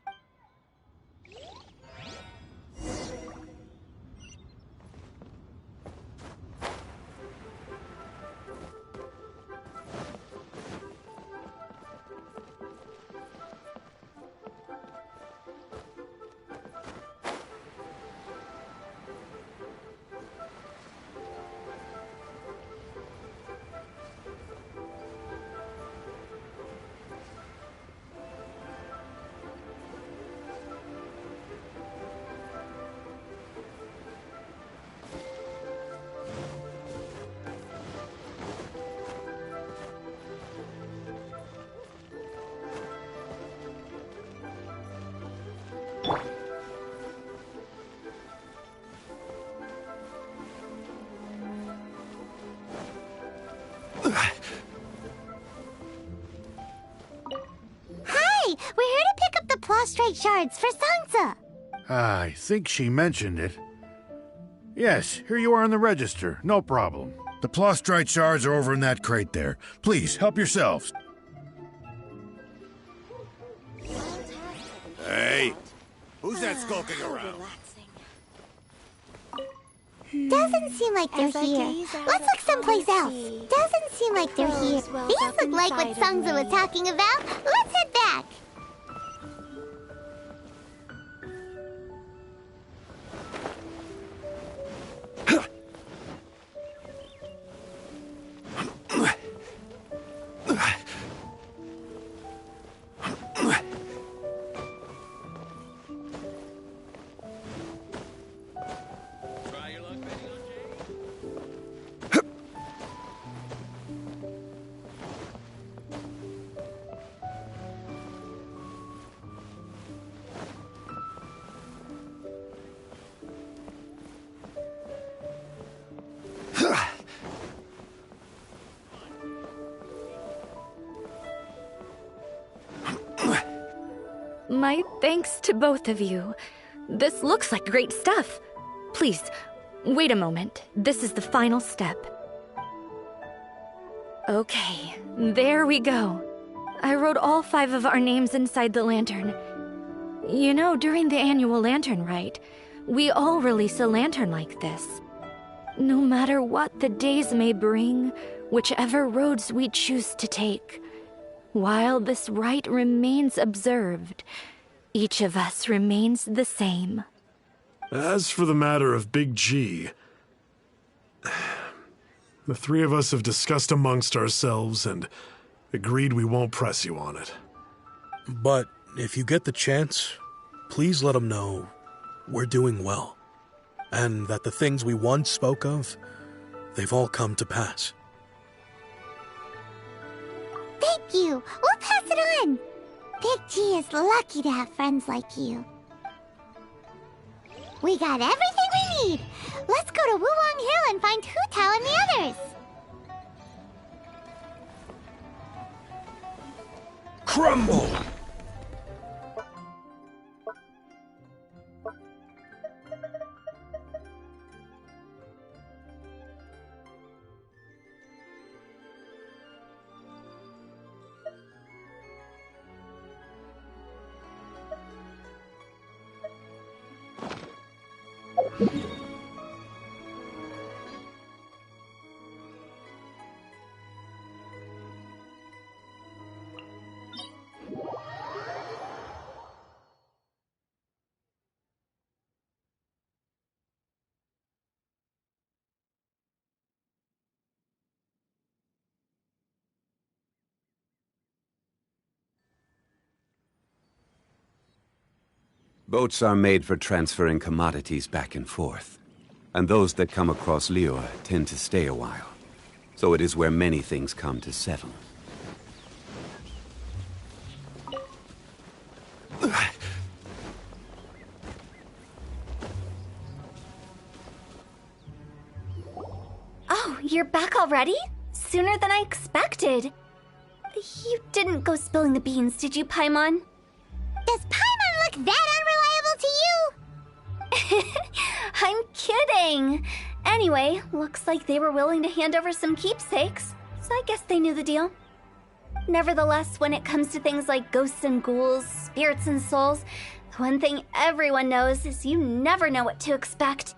Hi, we're here to pick up the plastrite shards for Sansa. I think she mentioned it. Yes, here you are on the register. No problem. The plastrite shards are over in that crate there. Please, help yourselves. Hey, who's that skulking around? Doesn't seem like they're here. Let's look someplace else. Doesn't seem like they're here. These look like what Sungza was talking about. Let's head back. My thanks to both of you. This looks like great stuff. Please, wait a moment. This is the final step. Okay, there we go. I wrote all 5 of our names inside the lantern. You know, during the annual lantern rite, We all release a lantern like this. No matter what the days may bring, whichever roads we choose to take, while this rite remains observed, each of us remains the same. As for the matter of Big G, the three of us have discussed amongst ourselves and agreed we won't press you on it. But if you get the chance, please let him know we're doing well, and that the things we once spoke of, they've all come to pass. Thank you. We'll pass it on. Big G is lucky to have friends like you. We got everything we need. Let's go to Wuwang Hill and find Hu Tao and the others. Crumble! Boats are made for transferring commodities back and forth, and those that come across Liyue tend to stay a while. So it is where many things come to settle. Oh, you're back already? Sooner than I expected. You didn't go spilling the beans, did you, Paimon? Does Paimon look that unreliable to you? I'm kidding. Anyway, looks like they were willing to hand over some keepsakes, so I guess they knew the deal. Nevertheless, when it comes to things like ghosts and ghouls, spirits and souls, the one thing everyone knows is you never know what to expect.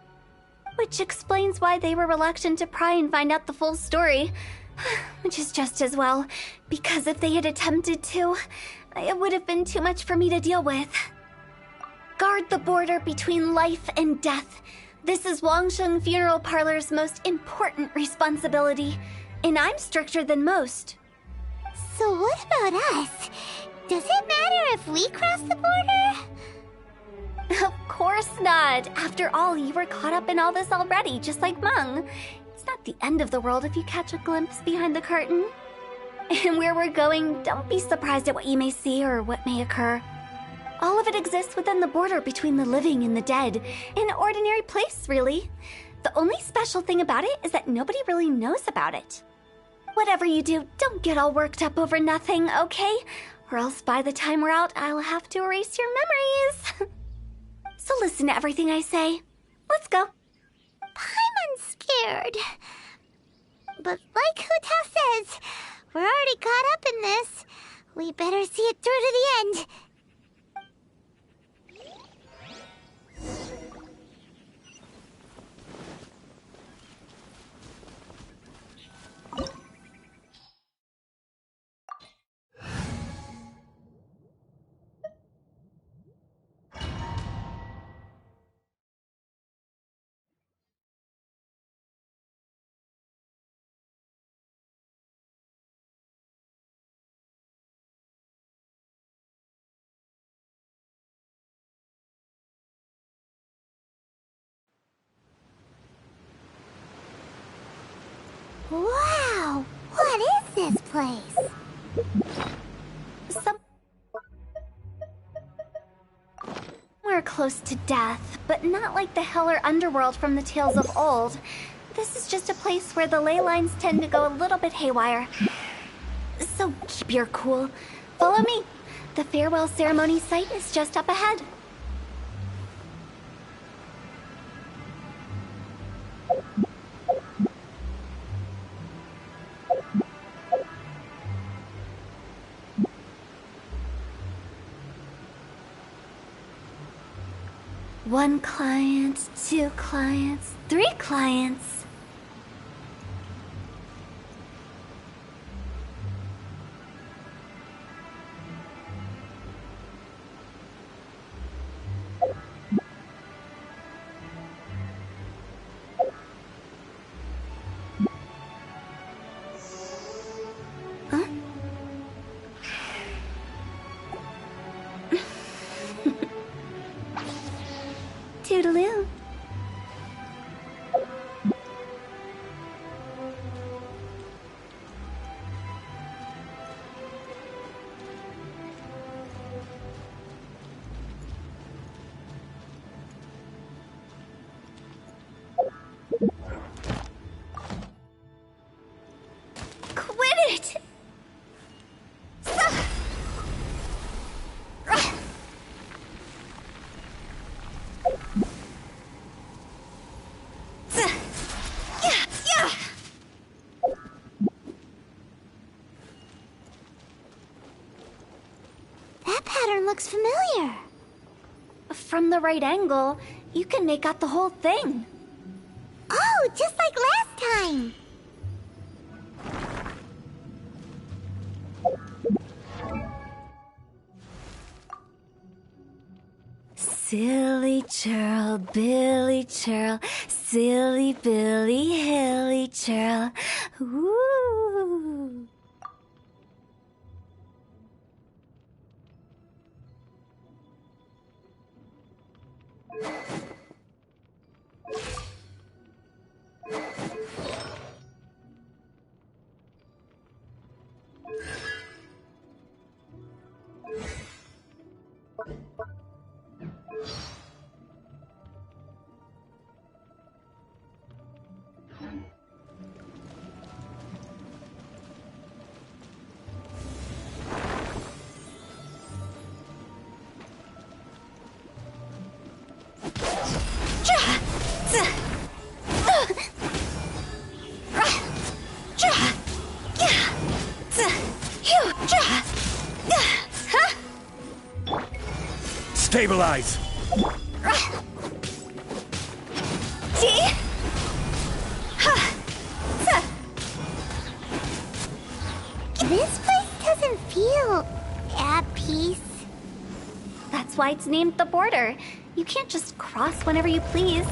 Which explains why they were reluctant to pry and find out the full story. Which is just as well, because if they had attempted to, it would have been too much for me to deal with. Guard the border between life and death. This is Wangsheng Funeral Parlor's most important responsibility, and I'm stricter than most. So what about us? Does it matter if we cross the border? Of course not. After all, you were caught up in all this already, just like Meng. It's not the end of the world if you catch a glimpse behind the curtain. And where we're going, don't be surprised at what you may see or what may occur. All of it exists within the border between the living and the dead. An ordinary place, really. The only special thing about it is that nobody really knows about it. Whatever you do, don't get all worked up over nothing, okay? Or else by the time we're out, I'll have to erase your memories. So listen to everything I say. Let's go. Paimon's scared. But like Hu Tao says, we're already caught up in this. We better see it through to the end. Wow! What is this place? We're close to death, but not like the hell or underworld from the tales of old. This is just a place where the ley lines tend to go a little bit haywire. So keep your cool. Follow me. The farewell ceremony site is just up ahead. 1 client, 2 clients, 3 clients. Toodaloo. Quit it! That pattern looks familiar. From the right angle, you can make out the whole thing. Oh, just like last time. Silly churl, Billy churl, silly Billy, hilly churl. Ooh. Stabilize! This place doesn't feel at peace. That's why it's named the border. You can't just cross whenever you please.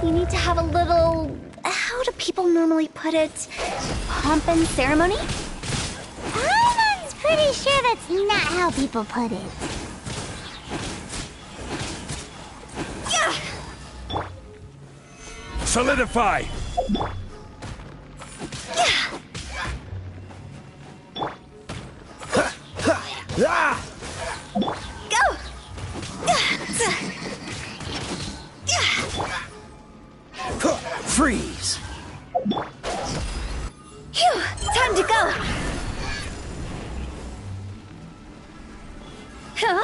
You need to have a little... how do people normally put it? Pomp and ceremony? I'm pretty sure that's not how people put it. Solidify! Go! Freeze! Phew! Time to go! Huh?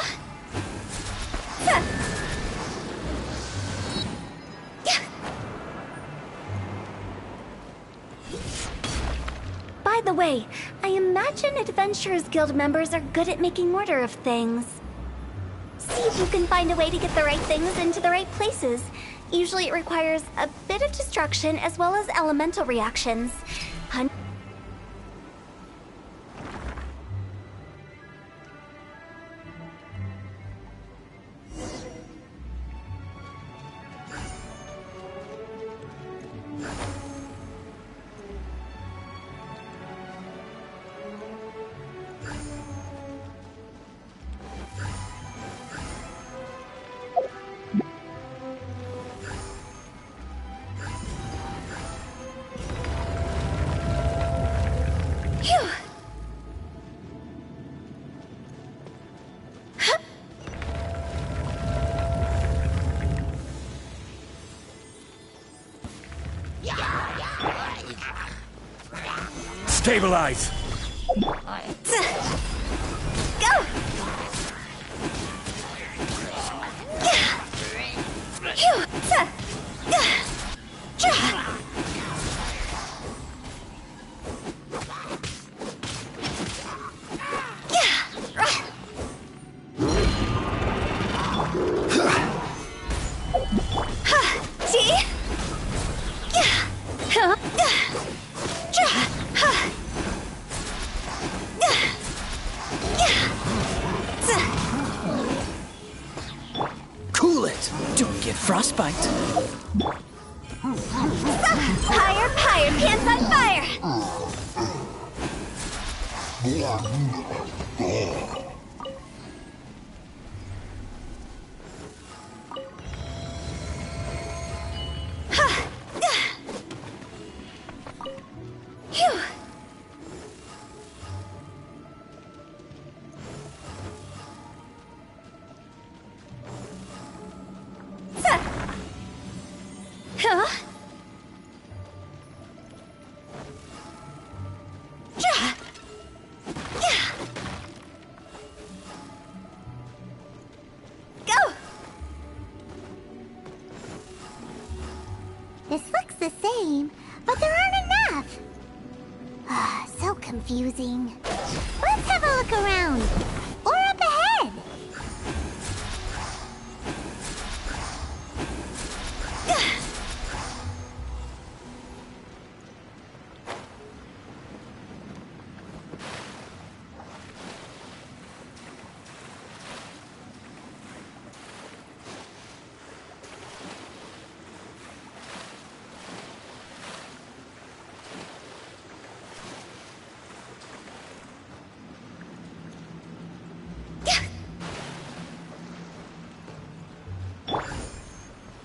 By the way, I imagine Adventurers Guild members are good at making order of things. See if you can find a way to get the right things into the right places. Usually it requires a bit of destruction as well as elemental reactions. Stabilize! Go! This looks the same, but there aren't enough. So confusing. Let's have a look around. Or up ahead.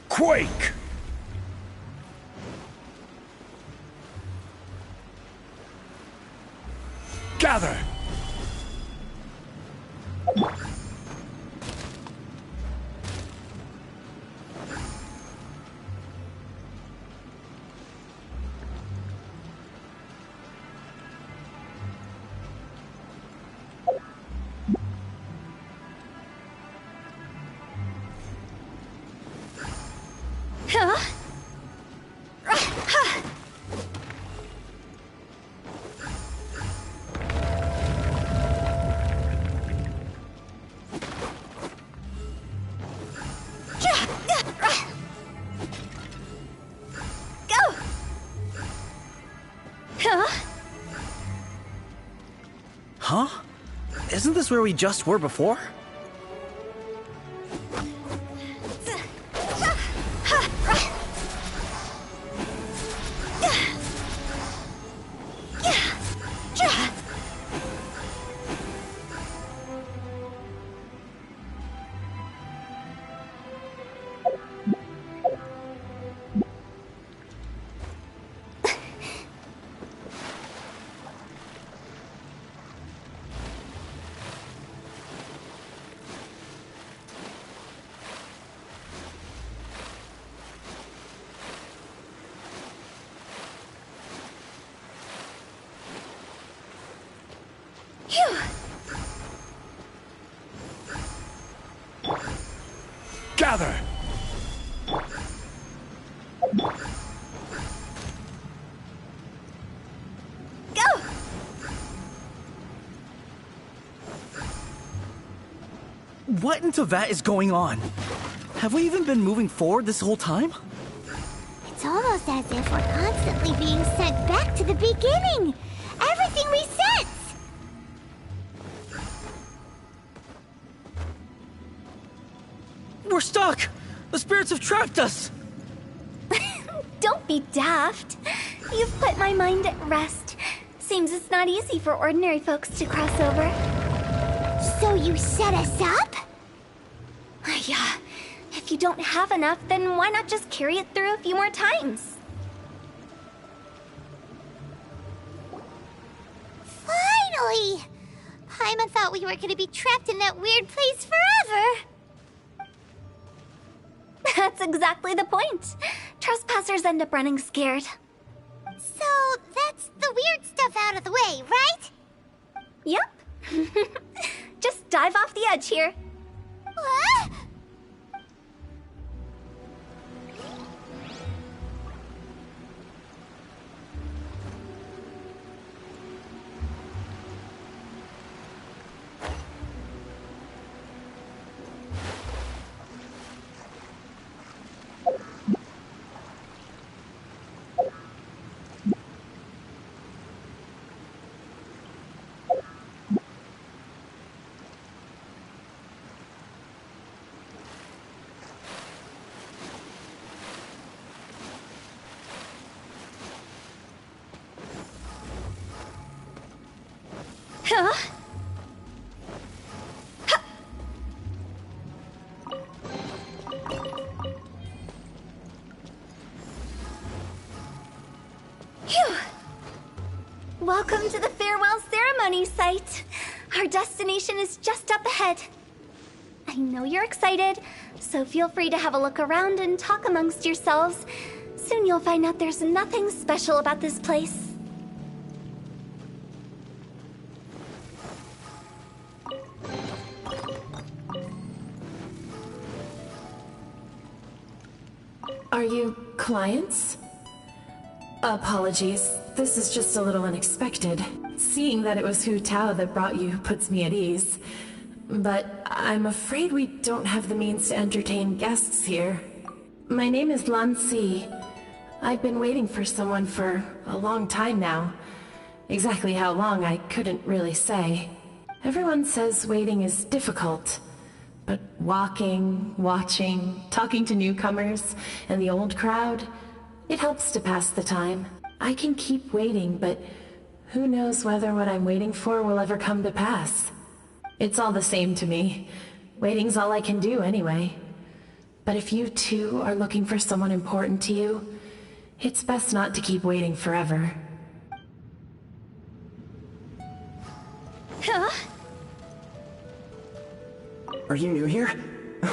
Quake! Gather! Huh? Isn't this where we just were before? Gather! Go! What in Teyvat is going on? Have we even been moving forward this whole time? It's almost as if we're constantly being sent back to the beginning. Everything resets. We're stuck! The spirits have trapped us! Don't be daft. You've put my mind at rest. Seems it's not easy for ordinary folks to cross over. So you set us up? Yeah. If you don't have enough, then why not just carry it through a few more times? Finally! Paimon thought we were gonna be trapped in that weird place forever. That's exactly the point. Trespassers end up running scared. So that's the weird stuff out of the way, right? Yep. Just dive off the edge here. What? Huh? Phew. Welcome to the farewell ceremony site. Our destination is just up ahead. I know you're excited, so feel free to have a look around and talk amongst yourselves. Soon you'll find out there's nothing special about this place. Are you clients? Apologies, this is just a little unexpected. Seeing that it was Hu Tao that brought you puts me at ease. But I'm afraid we don't have the means to entertain guests here. My name is Lan Si. I've been waiting for someone for a long time now. Exactly how long, I couldn't really say. Everyone says waiting is difficult. But walking, watching, talking to newcomers, and the old crowd, it helps to pass the time. I can keep waiting, but who knows whether what I'm waiting for will ever come to pass. It's all the same to me. Waiting's all I can do anyway. But if you too are looking for someone important to you, it's best not to keep waiting forever. Huh? Are you new here?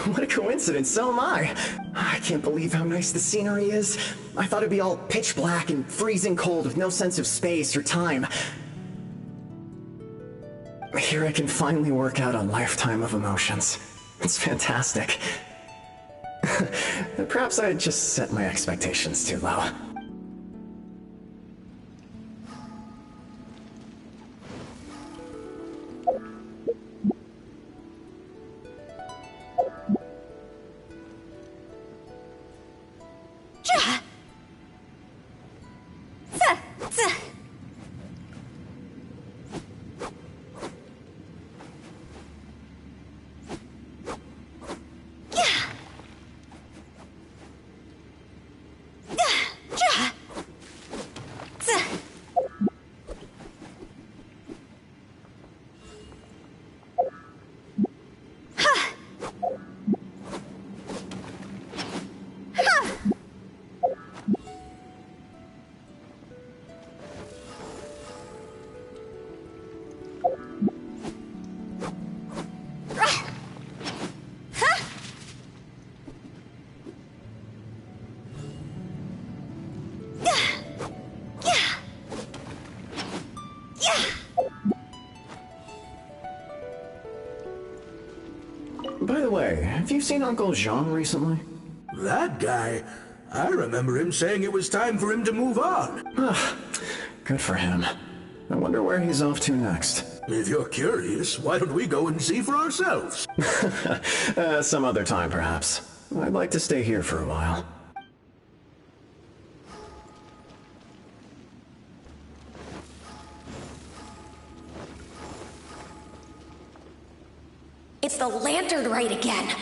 What a coincidence, so am I. I can't believe how nice the scenery is. I thought it'd be all pitch black and freezing cold with no sense of space or time. Here I can finally work out a lifetime of emotions. It's fantastic. Perhaps I just set my expectations too low. By the way, have you seen Uncle Jean recently? That guy? I remember him saying it was time for him to move on. Good for him. I wonder where he's off to next. If you're curious, why don't we go and see for ourselves? Some other time, perhaps. I'd like to stay here for a while. It's the lantern rite again.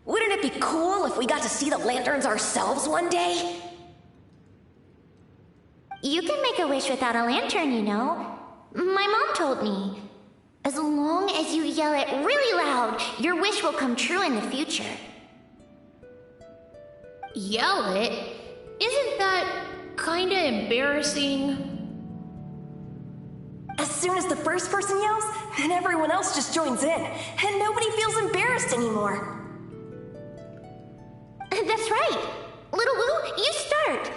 Wouldn't it be cool if we got to see the lanterns ourselves one day? You can make a wish without a lantern, you know. My mom told me. As long as you yell it really loud, your wish will come true in the future. Yell it? Isn't that kinda embarrassing? As soon as the first person yells, then everyone else just joins in, and nobody feels embarrassed anymore. That's right. Little Wu, you start.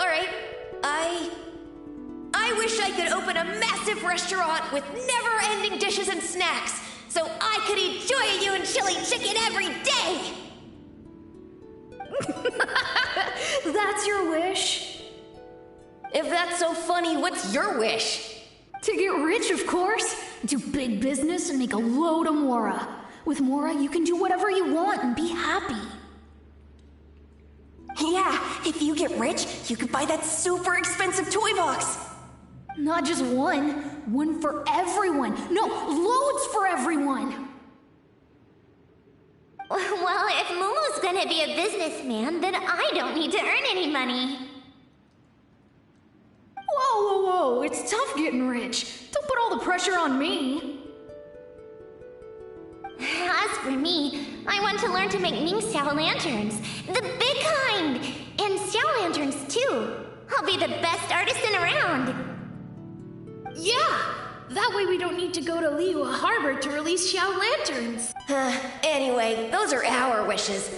Alright, I wish I could open a massive restaurant with never-ending dishes and snacks, so I could eat Joy and chili chicken every day! That's your wish? If that's so funny, what's your wish? To get rich, of course. Do big business and make a load of Mora. With Mora, you can do whatever you want and be happy. Yeah, if you get rich, you could buy that super expensive toy box. Not just one. One for everyone. No, loads for everyone. Well, if Momo's gonna be a businessman, then I don't need to earn any money. Whoa, Whoa, whoa, whoa! It's tough getting rich. Don't put all the pressure on me. As for me, I want to learn to make Xiao lanterns. The big kind! And Xiao lanterns, too. I'll be the best artisan around. Yeah! That way we don't need to go to Liyue Harbor to release Xiao lanterns. Anyway, those are our wishes.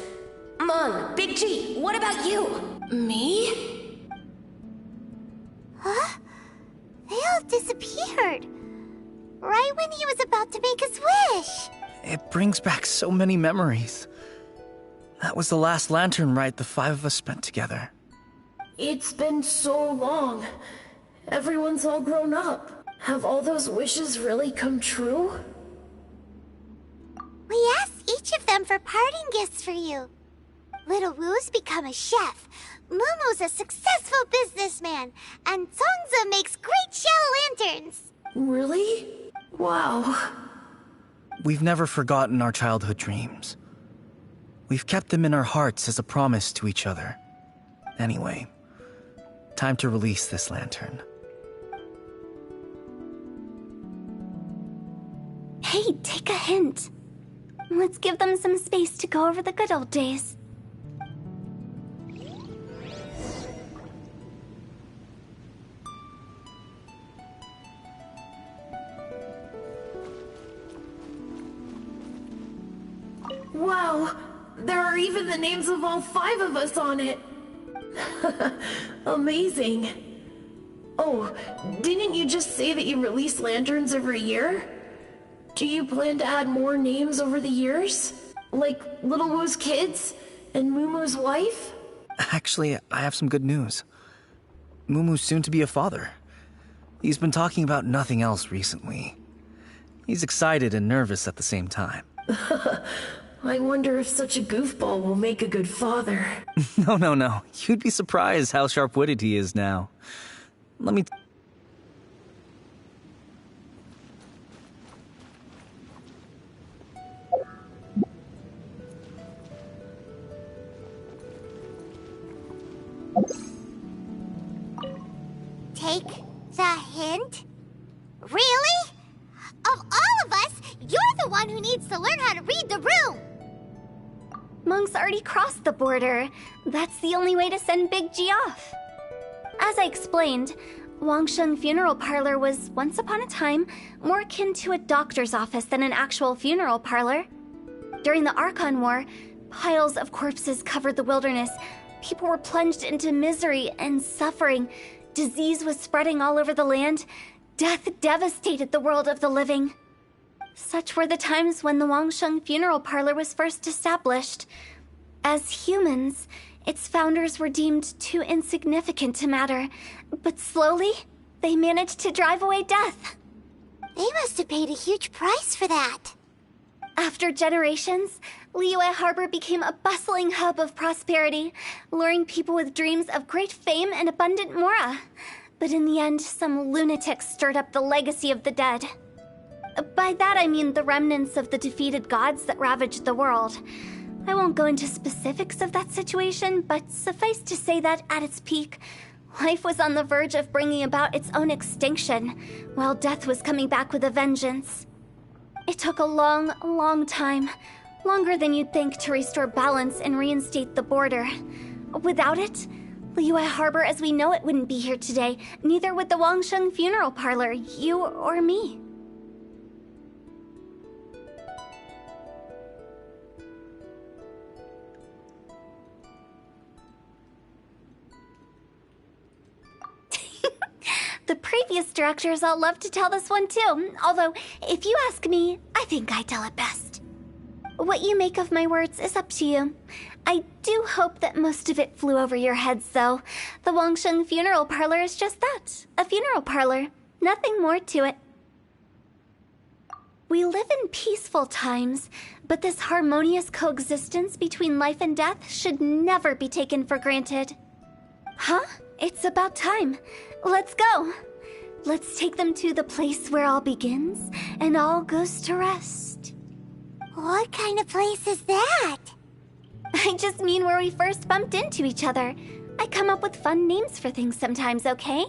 Mung, Big G, what about you? Me? Huh? They all disappeared. Right when he was about to make his wish. It brings back so many memories. That was the last lantern ride the 5 of us spent together. It's been so long. Everyone's all grown up. Have all those wishes really come true? We asked each of them for parting gifts for you. Little Wu's become a chef. Mumu's a successful businessman. And Songza makes great Xiao lanterns. Really? Wow. We've never forgotten our childhood dreams. We've kept them in our hearts as a promise to each other. Anyway, time to release this lantern. Hey, take a hint. Let's give them some space to go over the good old days. Wow, there are even the names of all 5 of us on it. Amazing. Oh, didn't you just say that you release lanterns every year? Do you plan to add more names over the years? Like Little Wu's kids and Mumu's wife? Actually, I have some good news. Mumu's soon to be a father. He's been talking about nothing else recently. He's excited and nervous at the same time. I wonder if such a goofball will make a good father. No. You'd be surprised how sharp-witted he is now. Let me... Take the hint? Really? Of all of us, you're the one who needs to learn how to read the room! Monk's already crossed the border. That's the only way to send Big G off. As I explained, Wangsheng Funeral Parlor was, once upon a time, more akin to a doctor's office than an actual funeral parlor. During the Archon War, piles of corpses covered the wilderness. People were plunged into misery and suffering. Disease was spreading all over the land. Death devastated the world of the living. Such were the times when the Wangsheng Funeral Parlor was first established. As humans, its founders were deemed too insignificant to matter, but slowly, they managed to drive away death. They must have paid a huge price for that. After generations, Liyue Harbor became a bustling hub of prosperity, luring people with dreams of great fame and abundant mora. But in the end, some lunatics stirred up the legacy of the dead. By that I mean the remnants of the defeated gods that ravaged the world. I won't go into specifics of that situation, but suffice to say that at its peak, life was on the verge of bringing about its own extinction, while death was coming back with a vengeance. It took a long, long time, longer than you'd think, to restore balance and reinstate the border. Without it, Liyue Harbor as we know it wouldn't be here today, neither would the Wangsheng Funeral Parlor, you or me. The previous directors all love to tell this one too, although, if you ask me, I think I tell it best. What you make of my words is up to you. I do hope that most of it flew over your heads, though. The Wangsheng Funeral Parlor is just that, a funeral parlor. Nothing more to it. We live in peaceful times, but this harmonious coexistence between life and death should never be taken for granted. Huh? It's about time. Let's go. Let's take them to the place where all begins and all goes to rest. What kind of place is that? I just mean where we first bumped into each other. I come up with fun names for things sometimes, okay?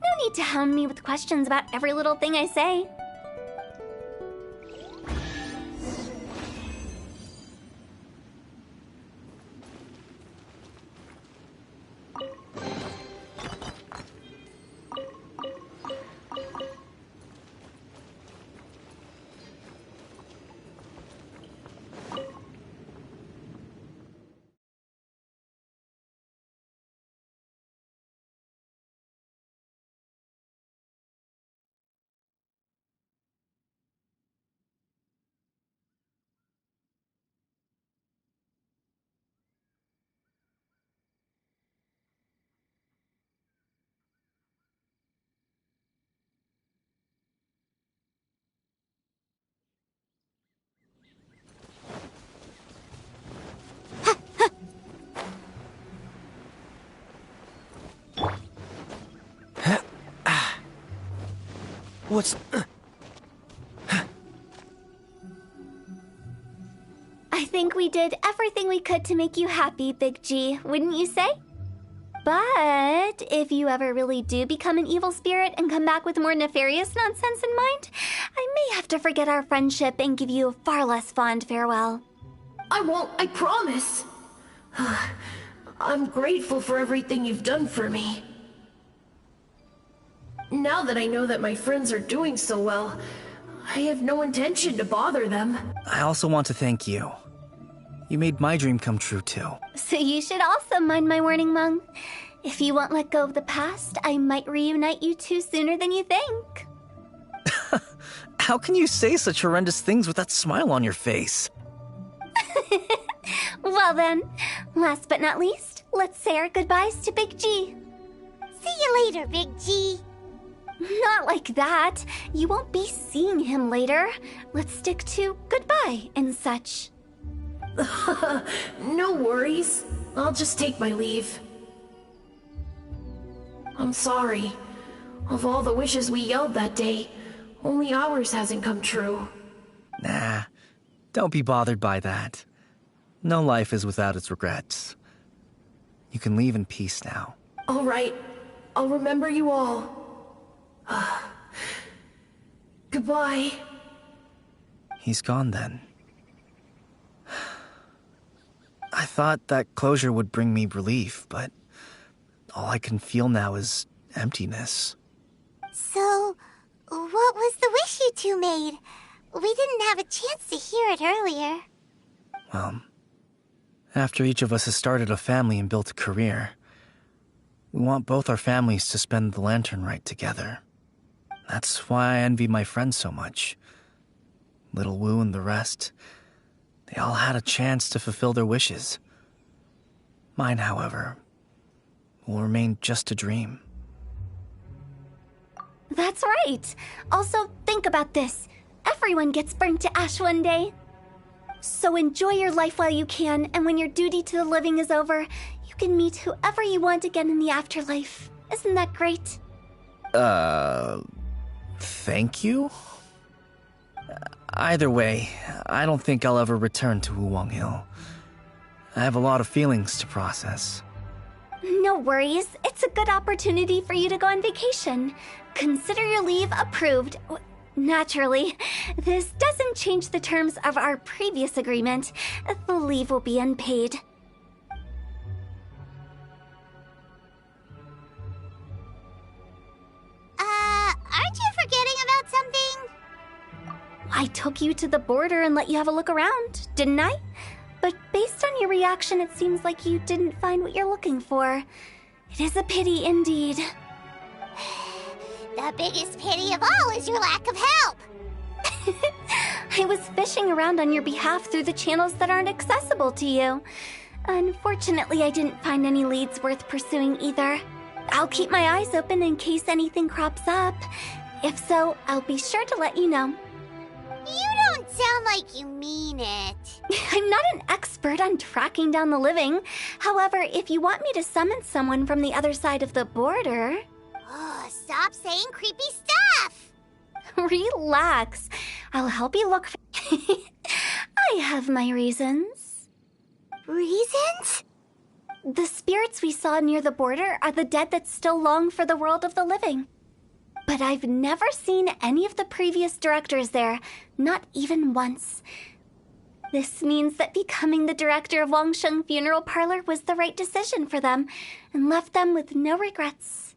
No need to hound me with questions about every little thing I say. What's... I think we did everything we could to make you happy, Big G, wouldn't you say? But if you ever really do become an evil spirit and come back with more nefarious nonsense in mind, I may have to forget our friendship and give you a far less fond farewell. I won't, I promise. I'm grateful for everything you've done for me. Now that I know that my friends are doing so well, I have no intention to bother them. I also want to thank you. You made my dream come true, too. So you should also mind my warning, Mung. If you won't let go of the past, I might reunite you two sooner than you think. How can you say such horrendous things with that smile on your face? Well then, last but not least, let's say our goodbyes to Big G. See you later, Big G. Not like that. You won't be seeing him later. Let's stick to goodbye and such. No worries. I'll just take my leave. I'm sorry. Of all the wishes we yelled that day, only ours hasn't come true. Nah, don't be bothered by that. No life is without its regrets. You can leave in peace now. All right. I'll remember you all. Goodbye. He's gone then. I thought that closure would bring me relief, but all I can feel now is emptiness. So, what was the wish you two made? We didn't have a chance to hear it earlier. Well, after each of us has started a family and built a career, we want both our families to spend the lantern rite together. That's why I envy my friends so much. Little Wu and the rest, they all had a chance to fulfill their wishes. Mine, however, will remain just a dream. That's right. Also, think about this. Everyone gets burnt to ash one day. So enjoy your life while you can, and when your duty to the living is over, you can meet whoever you want again in the afterlife. Isn't that great? Thank you? Either way, I don't think I'll ever return to Wuwang Hill. I have a lot of feelings to process. No worries. It's a good opportunity for you to go on vacation. Consider your leave approved. Naturally, this doesn't change the terms of our previous agreement. The leave will be unpaid. Aren't you forgetting about something? I took you to the border and let you have a look around, didn't I? But based on your reaction, it seems like you didn't find what you're looking for. It is a pity indeed. The biggest pity of all is your lack of help. I was fishing around on your behalf through the channels that aren't accessible to you. Unfortunately, I didn't find any leads worth pursuing either. I'll keep my eyes open in case anything crops up. If so, I'll be sure to let you know. You don't sound like you mean it. I'm not an expert on tracking down the living. However, if you want me to summon someone from the other side of the border... Oh, stop saying creepy stuff! Relax. I'll help you look for... I have my reasons. Reasons? The spirits we saw near the border are the dead that still long for the world of the living. But I've never seen any of the previous directors there, not even once. This means that becoming the director of Wangsheng Funeral Parlor was the right decision for them, and left them with no regrets.